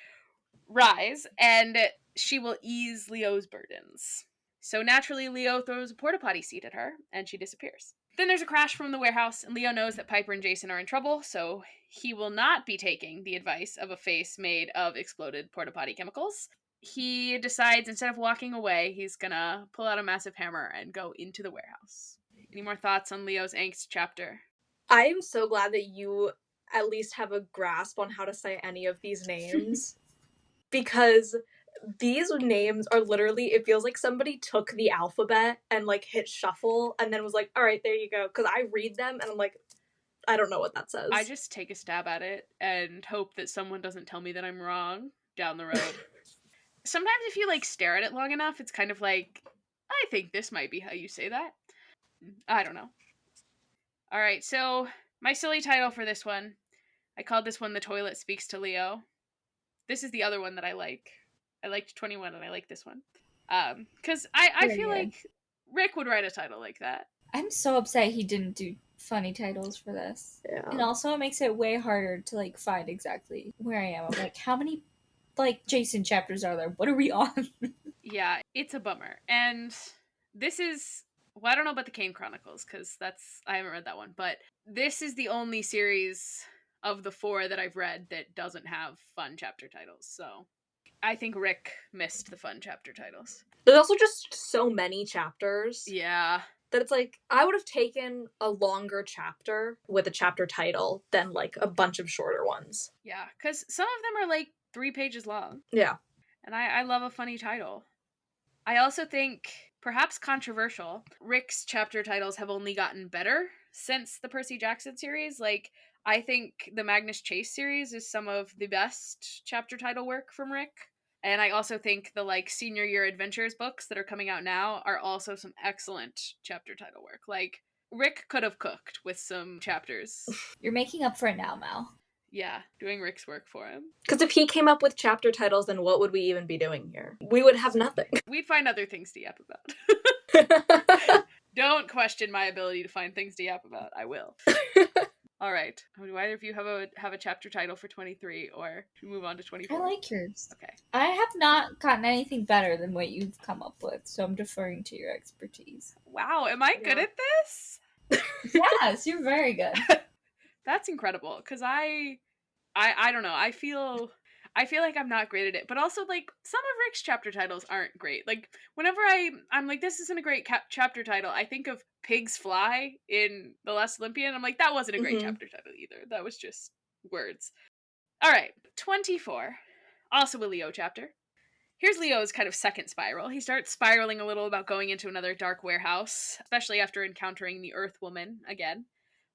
rise, and she will ease Leo's burdens. So naturally, Leo throws a porta potty seat at her, and she disappears. Then there's a crash from the warehouse, and Leo knows that Piper and Jason are in trouble, so he will not be taking the advice of a face made of exploded porta potty chemicals. He decides instead of walking away, he's gonna pull out a massive hammer and go into the warehouse. Any more thoughts on Leo's angst chapter? I am so glad that you at least have a grasp on how to say any of these names. Because these names are literally, it feels like somebody took the alphabet and, like, hit shuffle and then was like, all right, there you go. Because I read them and I'm like, I don't know what that says. I just take a stab at it and hope that someone doesn't tell me that I'm wrong down the road. Sometimes if you, like, stare at it long enough, it's kind of like, I think this might be how you say that. I don't know. All right, so my silly title for this one, I called this one The Toilet Speaks to Leo. This is the other one that I like. I liked 21 and I like this one. Because I feel like Rick would write a title like that. I'm so upset he didn't do funny titles for this. Yeah. And also it makes it way harder to, like, find exactly where I am. I'm like, how many, like, Jason chapters are there? What are we on? Yeah, it's a bummer. And this is, well, I don't know about the Kane Chronicles, because I haven't read that one, but this is the only series of the 4 that I've read that doesn't have fun chapter titles. So I think Rick missed the fun chapter titles. There's also just so many chapters. Yeah. That it's like, I would have taken a longer chapter with a chapter title than, like, a bunch of shorter ones. Yeah, because some of them are, like, 3 pages long. Yeah. And I love a funny title. I also think, perhaps controversial, Rick's chapter titles have only gotten better since the Percy Jackson series. Like, I think the Magnus Chase series is some of the best chapter title work from Rick. And I also think the, like, senior year adventures books that are coming out now are also some excellent chapter title work. Like, Rick could have cooked with some chapters. You're making up for it now, Mal. Yeah, doing Rick's work for him. Because if he came up with chapter titles, then what would we even be doing here? We would have nothing. We'd find other things to yap about. Don't question my ability to find things to yap about. I will. All right. Do either of you have a chapter title for 23, or should we move on to 24? I like yours. Okay. I have not gotten anything better than what you've come up with, so I'm deferring to your expertise. Wow, am I good at this? Yes, you're very good. That's incredible, because I don't know. I feel like I'm not great at it, but also, like, some of Rick's chapter titles aren't great. Like, whenever I'm like, this isn't a great chapter title, I think of Pigs Fly in The Last Olympian. I'm like, that wasn't a great chapter title either. That was just words. All right, 24. Also a Leo chapter. Here's Leo's kind of second spiral. He starts spiraling a little about going into another dark warehouse, especially after encountering the Earth Woman again.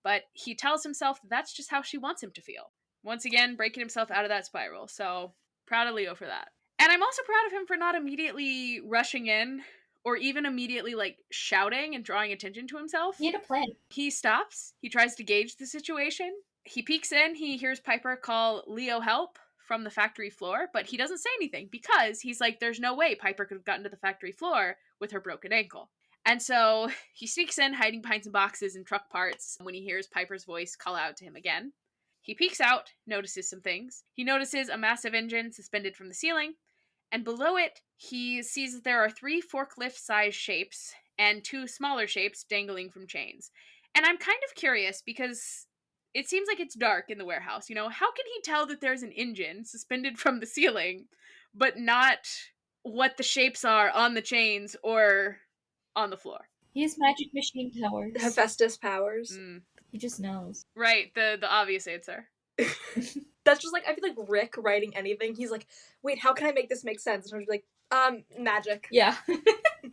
But he tells himself that that's just how she wants him to feel. Once again, breaking himself out of that spiral. So, proud of Leo for that. And I'm also proud of him for not immediately rushing in or even immediately, like, shouting and drawing attention to himself. He had a plan. He stops. He tries to gauge the situation. He peeks in. He hears Piper call Leo help from the factory floor, but he doesn't say anything because he's like, there's no way Piper could have gotten to the factory floor with her broken ankle. And so he sneaks in, hiding behind some boxes and truck parts when he hears Piper's voice call out to him again. He peeks out, notices some things. He notices a massive engine suspended from the ceiling, and below it, he sees that there are 3 forklift-sized shapes and 2 smaller shapes dangling from chains. And I'm kind of curious because it seems like it's dark in the warehouse. You know, how can he tell that there's an engine suspended from the ceiling, but not what the shapes are on the chains or on the floor? He has magic machine powers. Hephaestus powers. He just knows. Right, the obvious answer. That's just like, I feel like Rick writing anything, he's like, wait, how can I make this make sense? And I'm just like, magic. Yeah.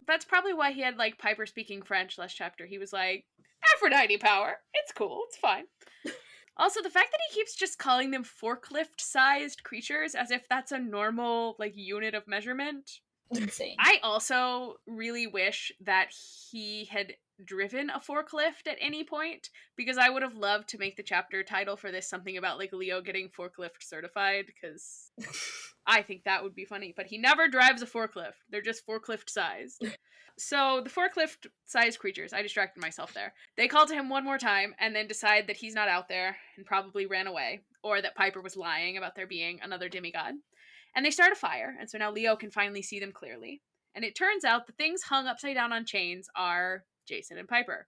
That's probably why he had like Piper speaking French last chapter. He was like, Aphrodite power. It's cool. It's fine. Also, the fact that he keeps just calling them forklift-sized creatures as if that's a normal like unit of measurement. Insane. I also really wish that he had driven a forklift at any point, because I would have loved to make the chapter title for this something about like Leo getting forklift certified, because I think that would be funny. But he never drives a forklift. They're just forklift sized. So the forklift sized creatures, I distracted myself there. They call to him one more time and then decide that he's not out there and probably ran away, or that Piper was lying about there being another demigod. And they start a fire, and so now Leo can finally see them clearly. And it turns out the things hung upside down on chains are Jason and Piper.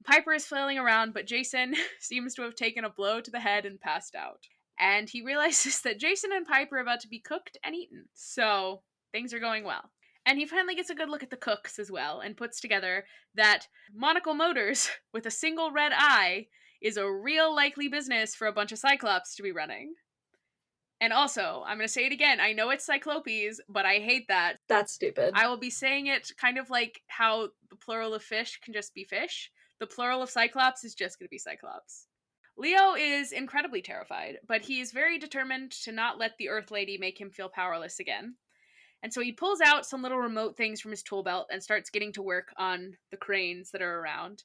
Piper is flailing around, but Jason seems to have taken a blow to the head and passed out. And he realizes that Jason and Piper are about to be cooked and eaten. So things are going well. And he finally gets a good look at the cooks as well, and puts together that Monocle Motors with a single red eye is a real likely business for a bunch of cyclops to be running. And also, I'm going to say it again, I know it's cyclopes, but I hate that. That's stupid. I will be saying it kind of like how the plural of fish can just be fish. The plural of cyclops is just going to be cyclops. Leo is incredibly terrified, but he is very determined to not let the Earth Lady make him feel powerless again. And so he pulls out some little remote things from his tool belt and starts getting to work on the cranes that are around.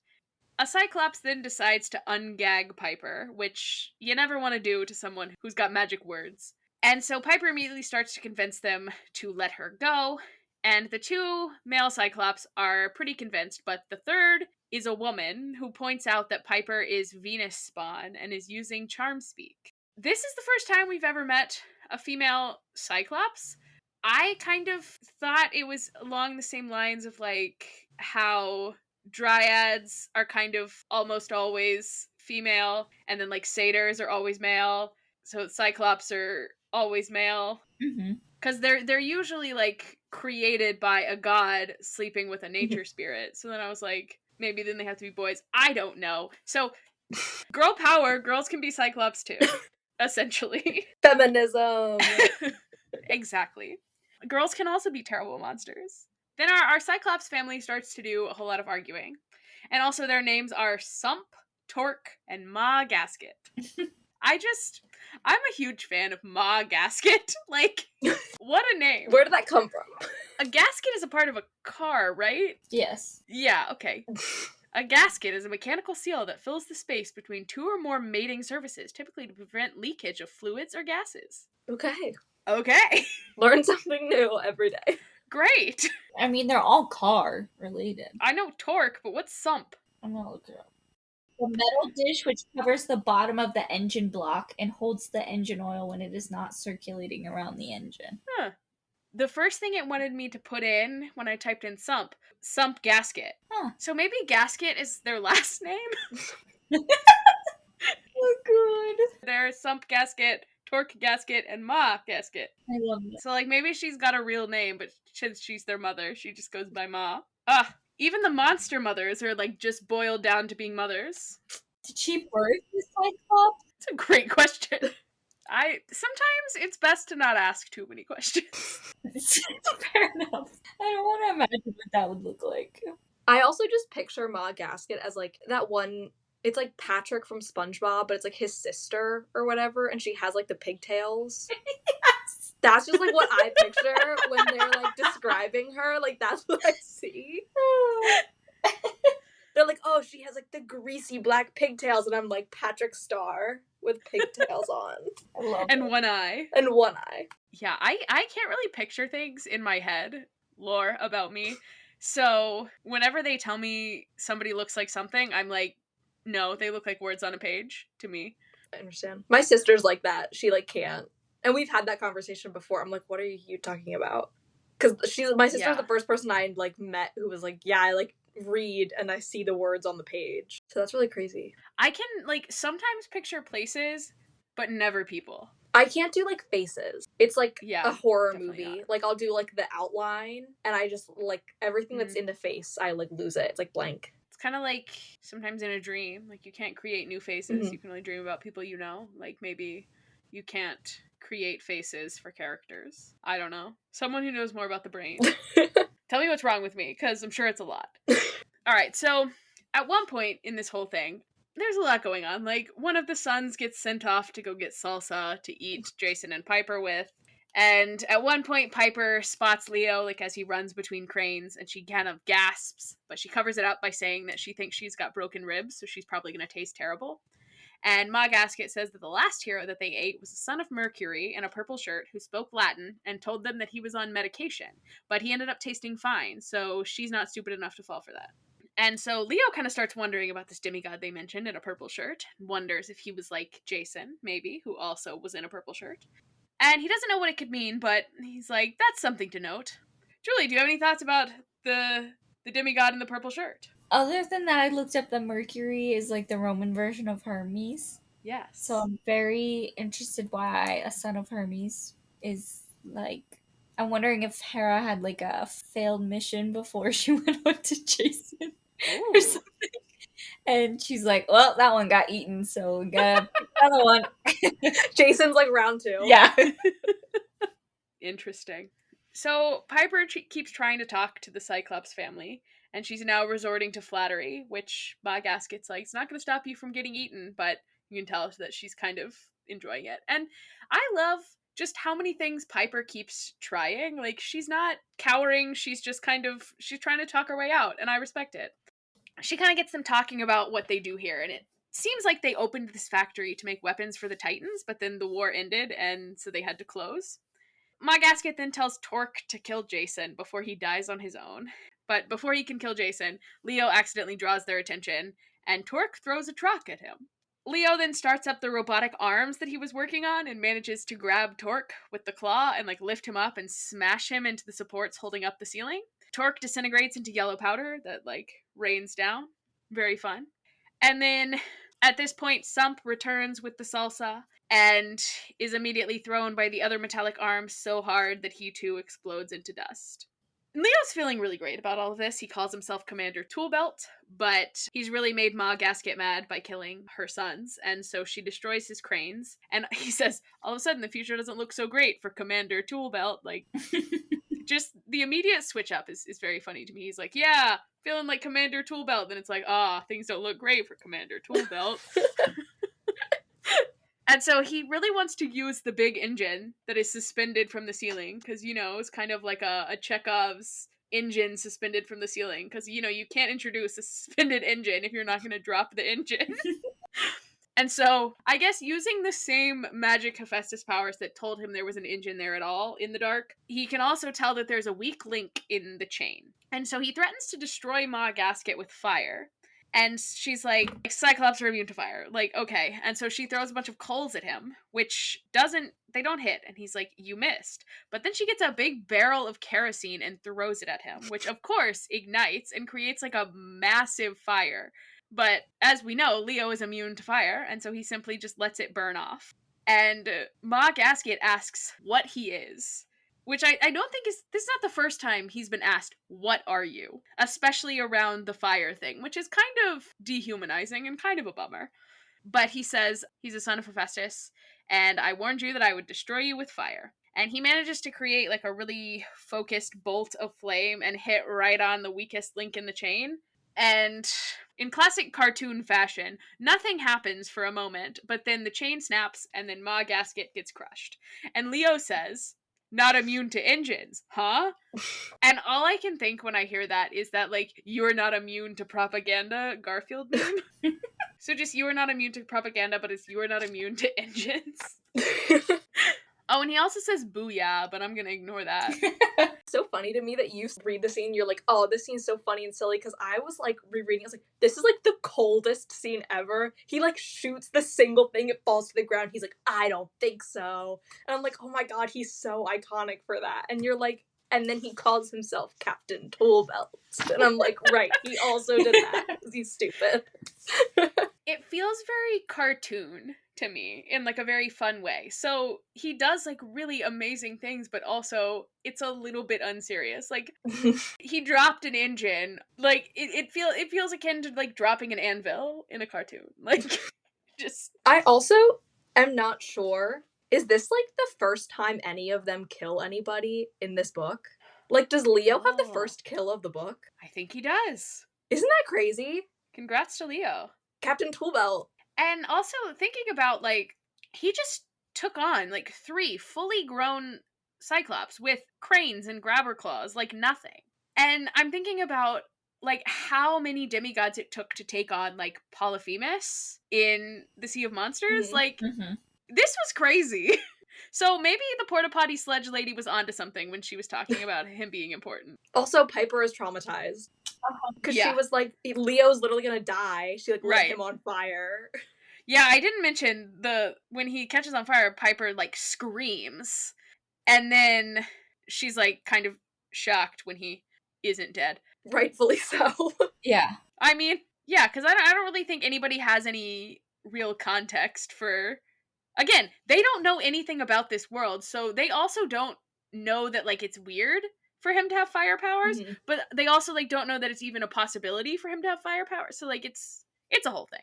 A Cyclops then decides to ungag Piper, which you never want to do to someone who's got magic words. And so Piper immediately starts to convince them to let her go, and the two male Cyclops are pretty convinced, but the third is a woman who points out that Piper is Venus spawn and is using charm speak. This is the first time we've ever met a female Cyclops. I kind of thought it was along the same lines of like how dryads are kind of almost always female, and then like satyrs are always male, so cyclops are always male, because they're usually like created by a god sleeping with a nature spirit. So then I was like, maybe then they have to be boys. I don't know. So girl power, girls can be cyclops too, essentially. Feminism. Exactly. Girls can also be terrible monsters. Then our Cyclops family starts to do a whole lot of arguing. And also their names are Sump, Torque, and Ma Gasket. I'm a huge fan of Ma Gasket. Like, what a name. Where did that come from? A gasket is a part of a car, right? Yes. Yeah, okay. A gasket is a mechanical seal that fills the space between two or more mating surfaces, typically to prevent leakage of fluids or gases. Okay. Learn something new every day. Great. I mean, they're all car related. I know torque, but what's sump? I'm gonna look it up. The metal dish which covers the bottom of the engine block and holds the engine oil when it is not circulating around the engine. Huh. The first thing it wanted me to put in when I typed in sump gasket. Huh. So maybe gasket is their last name? Oh, good. There's sump gasket, torque gasket, and Ma gasket. I love it. So, like, maybe she's got a real name, but since she's their mother, she just goes by Ma. Even the monster mothers are, like, just boiled down to being mothers. Did she birth the Cyclops? It's a great question. Sometimes it's best to not ask too many questions. Fair enough. I don't want to imagine what that would look like. I also just picture Ma Gasket as, like, that one... It's like Patrick from SpongeBob, but it's like his sister or whatever, and she has like the pigtails. Yes. That's just like what I picture when they're like describing her. Like that's what I see. They're like, oh, she has like the greasy black pigtails, and I'm like Patrick Star with pigtails on. I love and it. one eye. And one eye. Yeah, I can't really picture things in my head, lore about me. So whenever they tell me somebody looks like something, I'm like, no, they look like words on a page to me. I understand. My sister's like that. She like can't. And we've had that conversation before. I'm like, what are you talking about? Because my sister's the first person I like met who was like, yeah, I like read and I see the words on the page. So that's really crazy. I can, like, sometimes picture places, but never people. I can't do, like, faces. It's like Yeah, a horror definitely movie. not. Like, I'll do, like, the outline, and I just, like, everything that's in the face, I, like, lose it. It's, like, blank. It's kind of like sometimes in a dream, like, you can't create new faces. You can only dream about people you know. Like, maybe you can't create faces for characters. I don't know. Someone who knows more about the brain. Tell me what's wrong with me, because I'm sure it's a lot. Alright, so at one point in this whole thing, there's a lot going on. Like, one of the sons gets sent off to go get salsa to eat Jason and Piper with. And at one point, Piper spots Leo, like, as he runs between cranes, and she kind of gasps, but she covers it up by saying that she thinks she's got broken ribs, so she's probably going to taste terrible. And Ma Gasket says that the last hero that they ate was the son of Mercury in a purple shirt who spoke Latin and told them that he was on medication, but he ended up tasting fine, so she's not stupid enough to fall for that. And so Leo kind of starts wondering about this demigod they mentioned in a purple shirt, wonders if he was like Jason, maybe, who also was in a purple shirt. And he doesn't know what it could mean, but he's like, that's something to note. Julie, do you have any thoughts about the demigod in the purple shirt? Other than that, I looked up that Mercury is like the Roman version of Hermes. Yes. So I'm very interested why a son of Hermes is like. I'm wondering if Hera had like a failed mission before she went on to Jason or something. And she's like, well, that one got eaten, so we gotta pick another one. Jason's like round 2. Yeah. Interesting. So Piper keeps trying to talk to the Cyclops family, and she's now resorting to flattery, which Ma Gasket's like, it's not going to stop you from getting eaten, but you can tell that she's kind of enjoying it. And I love just how many things Piper keeps trying. Like, she's not cowering, she's just she's trying to talk her way out, and I respect it. She kind of gets them talking about what they do here, and it seems like they opened this factory to make weapons for the Titans, but then the war ended, and so they had to close. Ma Gasket then tells Torque to kill Jason before he dies on his own. But before he can kill Jason, Leo accidentally draws their attention, and Torque throws a truck at him. Leo then starts up the robotic arms that he was working on and manages to grab Torque with the claw and lift him up and smash him into the supports holding up the ceiling. Torque disintegrates into yellow powder that rains down. Very fun. And then at this point, Sump returns with the salsa and is immediately thrown by the other metallic arms so hard that he too explodes into dust. Leo's feeling really great about all of this. He calls himself Commander Toolbelt, but he's really made Ma Gasket mad by killing her sons, and so she destroys his cranes. And he says, all of a sudden, the future doesn't look so great for Commander Toolbelt. Just the immediate switch up is very funny to me. He's like, yeah, feeling like Commander Toolbelt. Then it's like, things don't look great for Commander Toolbelt. And so he really wants to use the big engine that is suspended from the ceiling, because, it's kind of like a Chekhov's engine suspended from the ceiling, because, you can't introduce a suspended engine if you're not going to drop the engine. And so, I guess using the same magic Hephaestus powers that told him there was an engine there at all in the dark, he can also tell that there's a weak link in the chain. And so he threatens to destroy Ma Gasket with fire. And she's like, Cyclops are immune to fire. Okay. And so she throws a bunch of coals at him, which they don't hit. And he's like, you missed. But then she gets a big barrel of kerosene and throws it at him, which of course ignites and creates a massive fire. But as we know, Leo is immune to fire, and so he simply just lets it burn off. And Ma Gasket asks what he is. Which I don't think this is not the first time he's been asked, what are you? Especially around the fire thing, which is kind of dehumanizing and kind of a bummer. But he says he's a son of Hephaestus, and I warned you that I would destroy you with fire. And he manages to create a really focused bolt of flame and hit right on the weakest link in the chain. And in classic cartoon fashion, nothing happens for a moment, but then the chain snaps and then Ma Gasket gets crushed. And Leo says, not immune to engines, huh? And all I can think when I hear that is that, you're not immune to propaganda Garfield meme. So just, you are not immune to propaganda, but it's you are not immune to engines. Oh, and he also says booyah, but I'm gonna ignore that. It's so funny to me that you read the scene, you're like, oh, this scene's so funny and silly, because I was rereading, I was like, this is the coldest scene ever. He shoots the single thing, it falls to the ground, he's like, I don't think so. And I'm like, oh my god, he's so iconic for that. And you're like, And then he calls himself Captain Toolbelt. And I'm like, right, he also did that because he's stupid. It feels very cartoon to me in like a very fun way. So he does like really amazing things, but also it's a little bit unserious. Like he dropped an engine. Like it feels akin to like dropping an anvil in a cartoon. Like just I also am not sure. Is this like the first time any of them kill anybody in this book? Like, does Leo have the first kill of the book? I think he does. Isn't that crazy? Congrats to Leo. Captain Toolbelt. And also thinking about like he just took on like 3 fully grown cyclops with cranes and grabber claws like nothing. And I'm thinking about like how many demigods it took to take on like Polyphemus in the Sea of Monsters. Mhm. Like this was crazy. So maybe the porta potty sledge lady was onto something when she was talking about him being important. Also, Piper is traumatized. Because she was like, Leo's literally gonna die. She like lit him on fire. Yeah, I didn't mention when he catches on fire, Piper like screams. And then she's like kind of shocked when he isn't dead. Rightfully so. Yeah. I mean, yeah, because I don't really think anybody has any real context for. Again, they don't know anything about this world, so they also don't know that like it's weird for him to have fire powers, but they also like don't know that it's even a possibility for him to have fire powers. So like it's a whole thing.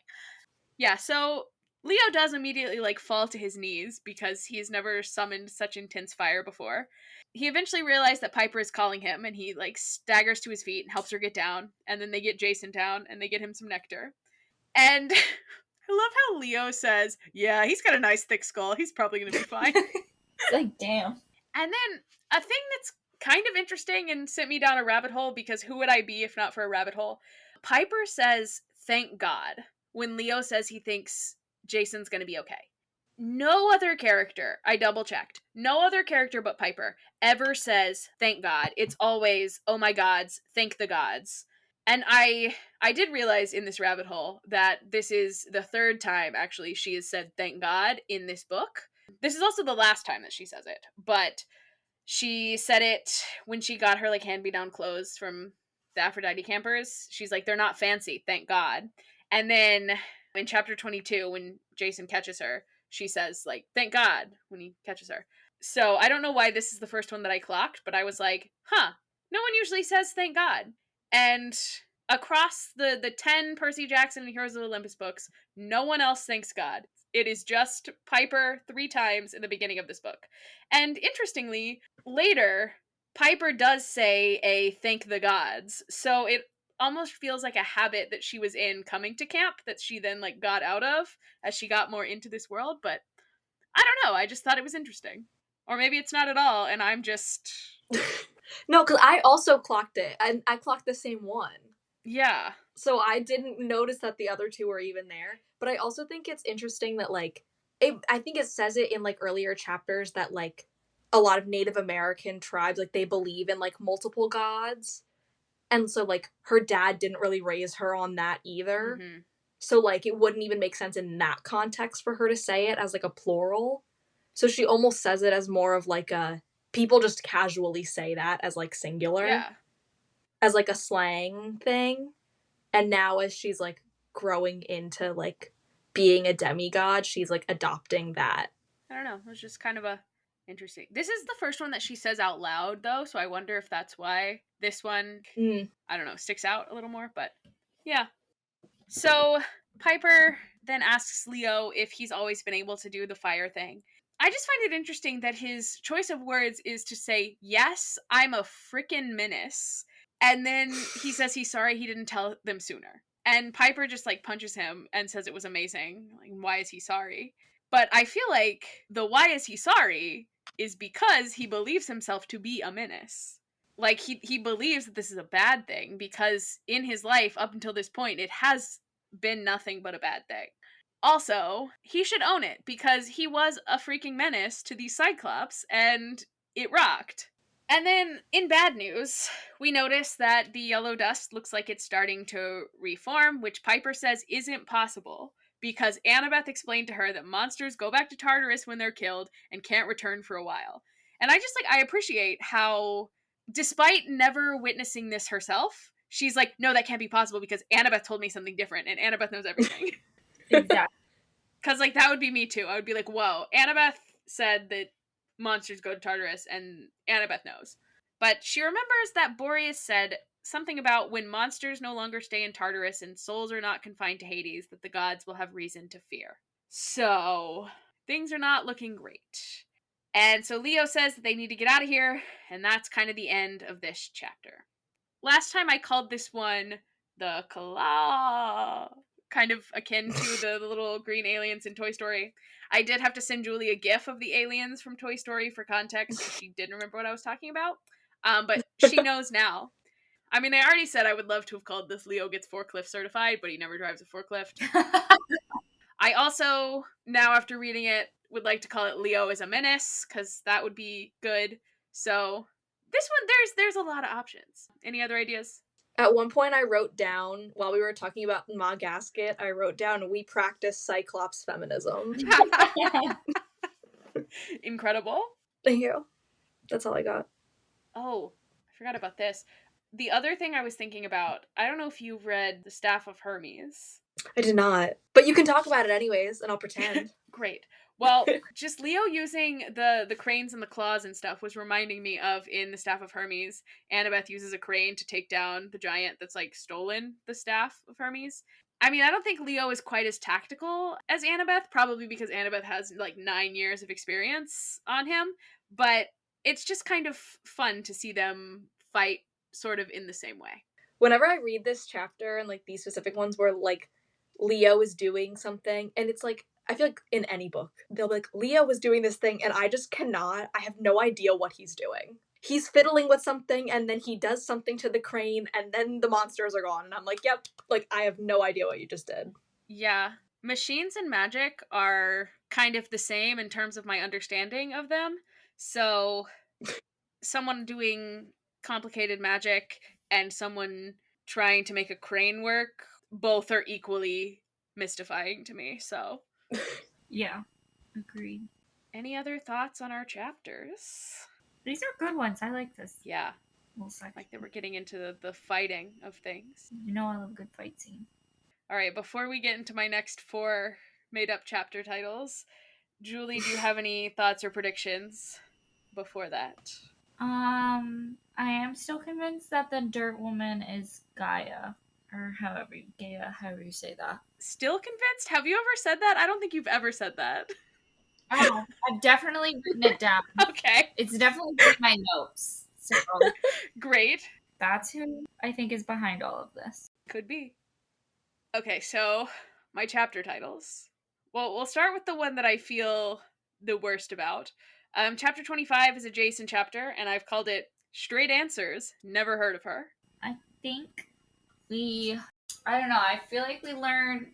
Yeah, so Leo does immediately like fall to his knees because he's never summoned such intense fire before. He eventually realized that Piper is calling him, and he like staggers to his feet and helps her get down, and then they get Jason down and they get him some nectar. And I love how Leo says, yeah, he's got a nice thick skull. He's probably going to be fine. It's like, damn. And then a thing that's kind of interesting and sent me down a rabbit hole, because who would I be if not for a rabbit hole? Piper says, thank God, when Leo says he thinks Jason's going to be okay. No other character, I double checked, no other character but Piper ever says, thank God. It's always, oh my gods, thank the gods. And I did realize in this rabbit hole that this is the 3rd time, actually, she has said thank God in this book. This is also the last time that she says it, but she said it when she got her like hand-me-down clothes from the Aphrodite campers. She's like, they're not fancy, thank God. And then in chapter 22, when Jason catches her, she says like, thank God, when he catches her. So I don't know why this is the first one that I clocked, but I was like, huh, no one usually says thank God. And across the 10 Percy Jackson and Heroes of Olympus books, no one else thanks God. It is just Piper 3 times in the beginning of this book. And interestingly, later, Piper does say a thank the gods. So it almost feels like a habit that she was in coming to camp that she then like got out of as she got more into this world. But I don't know. I just thought it was interesting. Or maybe it's not at all, and I'm just... No, because I also clocked it. I clocked the same one. Yeah. So I didn't notice that the other 2 were even there. But I also think it's interesting that, like, I think it says it in, like, earlier chapters that, like, a lot of Native American tribes, like, they believe in, like, multiple gods. And so, like, her dad didn't really raise her on that either. Mm-hmm. So, like, it wouldn't even make sense in that context for her to say it as, like, a plural. So she almost says it as more of, like, a... People just casually say that as, like, singular. Yeah. As, like, a slang thing. And now as she's, like, growing into, like, being a demigod, she's, like, adopting that. I don't know. It was just kind of a interesting. This is the first one that she says out loud, though, so I wonder if that's why this one, I don't know, sticks out a little more, but yeah. So Piper then asks Leo if he's always been able to do the fire thing. I just find it interesting that his choice of words is to say, yes, I'm a frickin' menace. And then he says he's sorry he didn't tell them sooner. And Piper just like punches him and says it was amazing. Like, why is he sorry? But I feel like the why is he sorry is because he believes himself to be a menace. Like, he believes that this is a bad thing because in his life, up until this point, it has been nothing but a bad thing. Also, he should own it because he was a freaking menace to these Cyclops and it rocked. And then, in bad news, we notice that the yellow dust looks like it's starting to reform, which Piper says isn't possible because Annabeth explained to her that monsters go back to Tartarus when they're killed and can't return for a while. And I appreciate how despite never witnessing this herself, she's like, no, that can't be possible because Annabeth told me something different, and Annabeth knows everything. Exactly. Because, like, that would be me too. I would be like, whoa, Annabeth said that monsters go to Tartarus, and Annabeth knows. But she remembers that Boreas said something about when monsters no longer stay in Tartarus and souls are not confined to Hades, that the gods will have reason to fear. So, things are not looking great. And so Leo says that they need to get out of here, and that's kind of the end of this chapter. Last time I called this one the Claw, kind of akin to the little green aliens in Toy Story. I did have to send Julie a gif of the aliens from Toy Story for context, because she didn't remember what I was talking about. But she knows now. I mean, I already said I would love to have called this Leo Gets Forklift Certified, but he never drives a forklift. I also, now after reading it, would like to call it Leo is a Menace, because that would be good. So this one, there's a lot of options. Any other ideas? At one point, I wrote down, while we were talking about Ma Gasket, I wrote down, we practice cyclops feminism. Incredible. Thank you. That's all I got. Oh, I forgot about this. The other thing I was thinking about, I don't know if you've read The Staff of Hermes. I did not. But you can talk about it anyways, and I'll pretend. Great. Well, just Leo using the cranes and the claws and stuff was reminding me of, in The Staff of Hermes, Annabeth uses a crane to take down the giant that's like stolen the Staff of Hermes. I mean, I don't think Leo is quite as tactical as Annabeth, probably because Annabeth has like 9 years of experience on him, but it's just kind of fun to see them fight sort of in the same way. Whenever I read this chapter and like these specific ones where like Leo is doing something, and it's like, I feel like in any book, they'll be like, Leo was doing this thing, and I just cannot, I have no idea what he's doing. He's fiddling with something, and then he does something to the crane, and then the monsters are gone, and I'm like, yep, like, I have no idea what you just did. Yeah. Machines and magic are kind of the same in terms of my understanding of them. So, someone doing complicated magic and someone trying to make a crane work, both are equally mystifying to me. So, Yeah, agreed. any other thoughts on our chapters? These are good ones. I like this. Yeah. Little section. Like that we're getting into the fighting of things. You know I love a good fight scene. All right, before we get into my next 4 made up chapter titles, Julie, do you have any thoughts or predictions before that? I am still convinced that the dirt woman is Gaia, or however you say that. Still convinced? Have you ever said that? I don't think you've ever said that. Oh, I've definitely written it down. Okay. It's definitely in my notes. So Great. that's who I think is behind all of this. Could be. Okay, so my chapter titles. Well, we'll start with the one that I feel the worst about. Chapter 25 is a Jason chapter, and I've called it Straight Answers. Never heard of her. I think I don't know, I feel like we learn,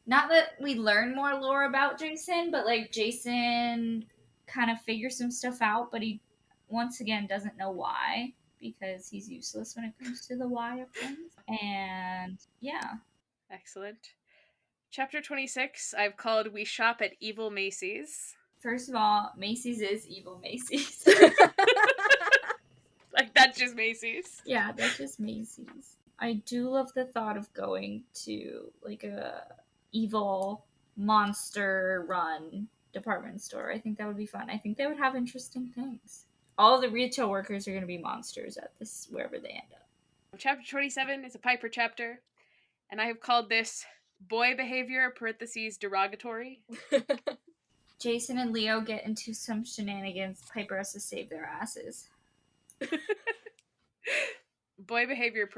not that we learn more lore about Jason, but like Jason kind of figures some stuff out, but he once again doesn't know why, because he's useless when it comes to the why of things. And yeah. Excellent. Chapter 26, I've called We Shop at Evil Macy's. First of all, Macy's is evil Macy's. Like, that's just Macy's. Yeah, that's just Macy's. I do love the thought of going to like a evil monster run department store. I think that would be fun. I think they would have interesting things. All the retail workers are going to be monsters at this, wherever they end up. Chapter 27 is a Piper chapter, and I have called this Boy Behavior (derogatory). Jason and Leo get into some shenanigans. Piper has to save their asses. Boy behavior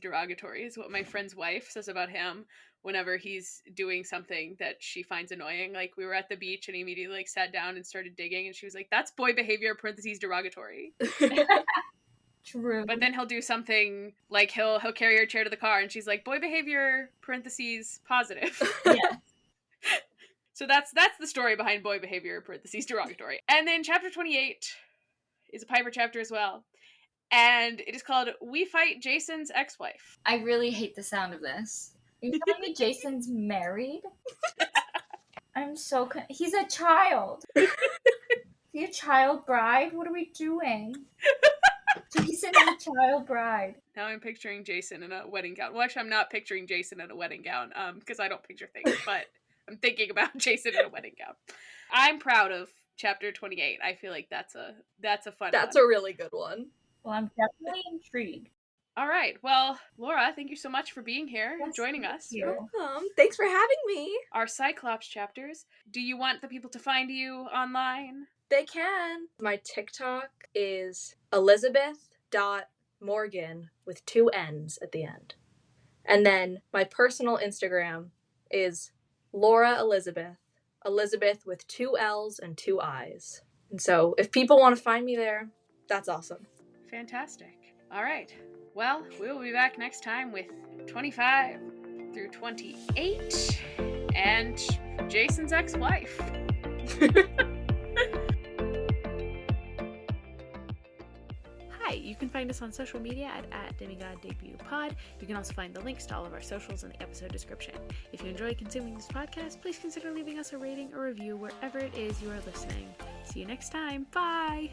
(derogatory) is what my friend's wife says about him whenever he's doing something that she finds annoying. Like, we were at the beach and he immediately like sat down and started digging, and she was like, that's boy behavior (derogatory). True. But then he'll do something like he'll carry her chair to the car, and she's like, boy behavior (positive). Yeah. So that's the story behind boy behavior (derogatory). And then chapter 28 is a Piper chapter as well. And it is called We Fight Jason's Ex-Wife. I really hate the sound of this. Are you telling me Jason's married? I'm so he's a child. Is he a child bride? What are we doing? Jason the child bride. Now I'm picturing Jason in a wedding gown. Well, actually, I'm not picturing Jason in a wedding gown, because I don't picture things, but I'm thinking about Jason in a wedding gown. I'm proud of chapter 28. I feel like that's a fun one. That's a really good one. Well, I'm definitely intrigued. All right. Well, Laura, thank you so much for being here, Yes, joining thank us. you. Welcome. Thanks for having me. Our Cyclops chapters. Do you want the people to find you online? They can. My TikTok is Elizabeth.Morgan with 2 N's at the end. And then my personal Instagram is Laura Elizabeth, Elizabeth with 2 L's and 2 I's. And so if people want to find me there, that's awesome. Fantastic. All right. Well, we will be back next time with 25 through 28 and Jason's ex-wife. Hi, you can find us on social media at DemigodDebutPod. You can also find the links to all of our socials in the episode description. If you enjoy consuming this podcast, please consider leaving us a rating or review wherever it is you are listening. See you next time. Bye!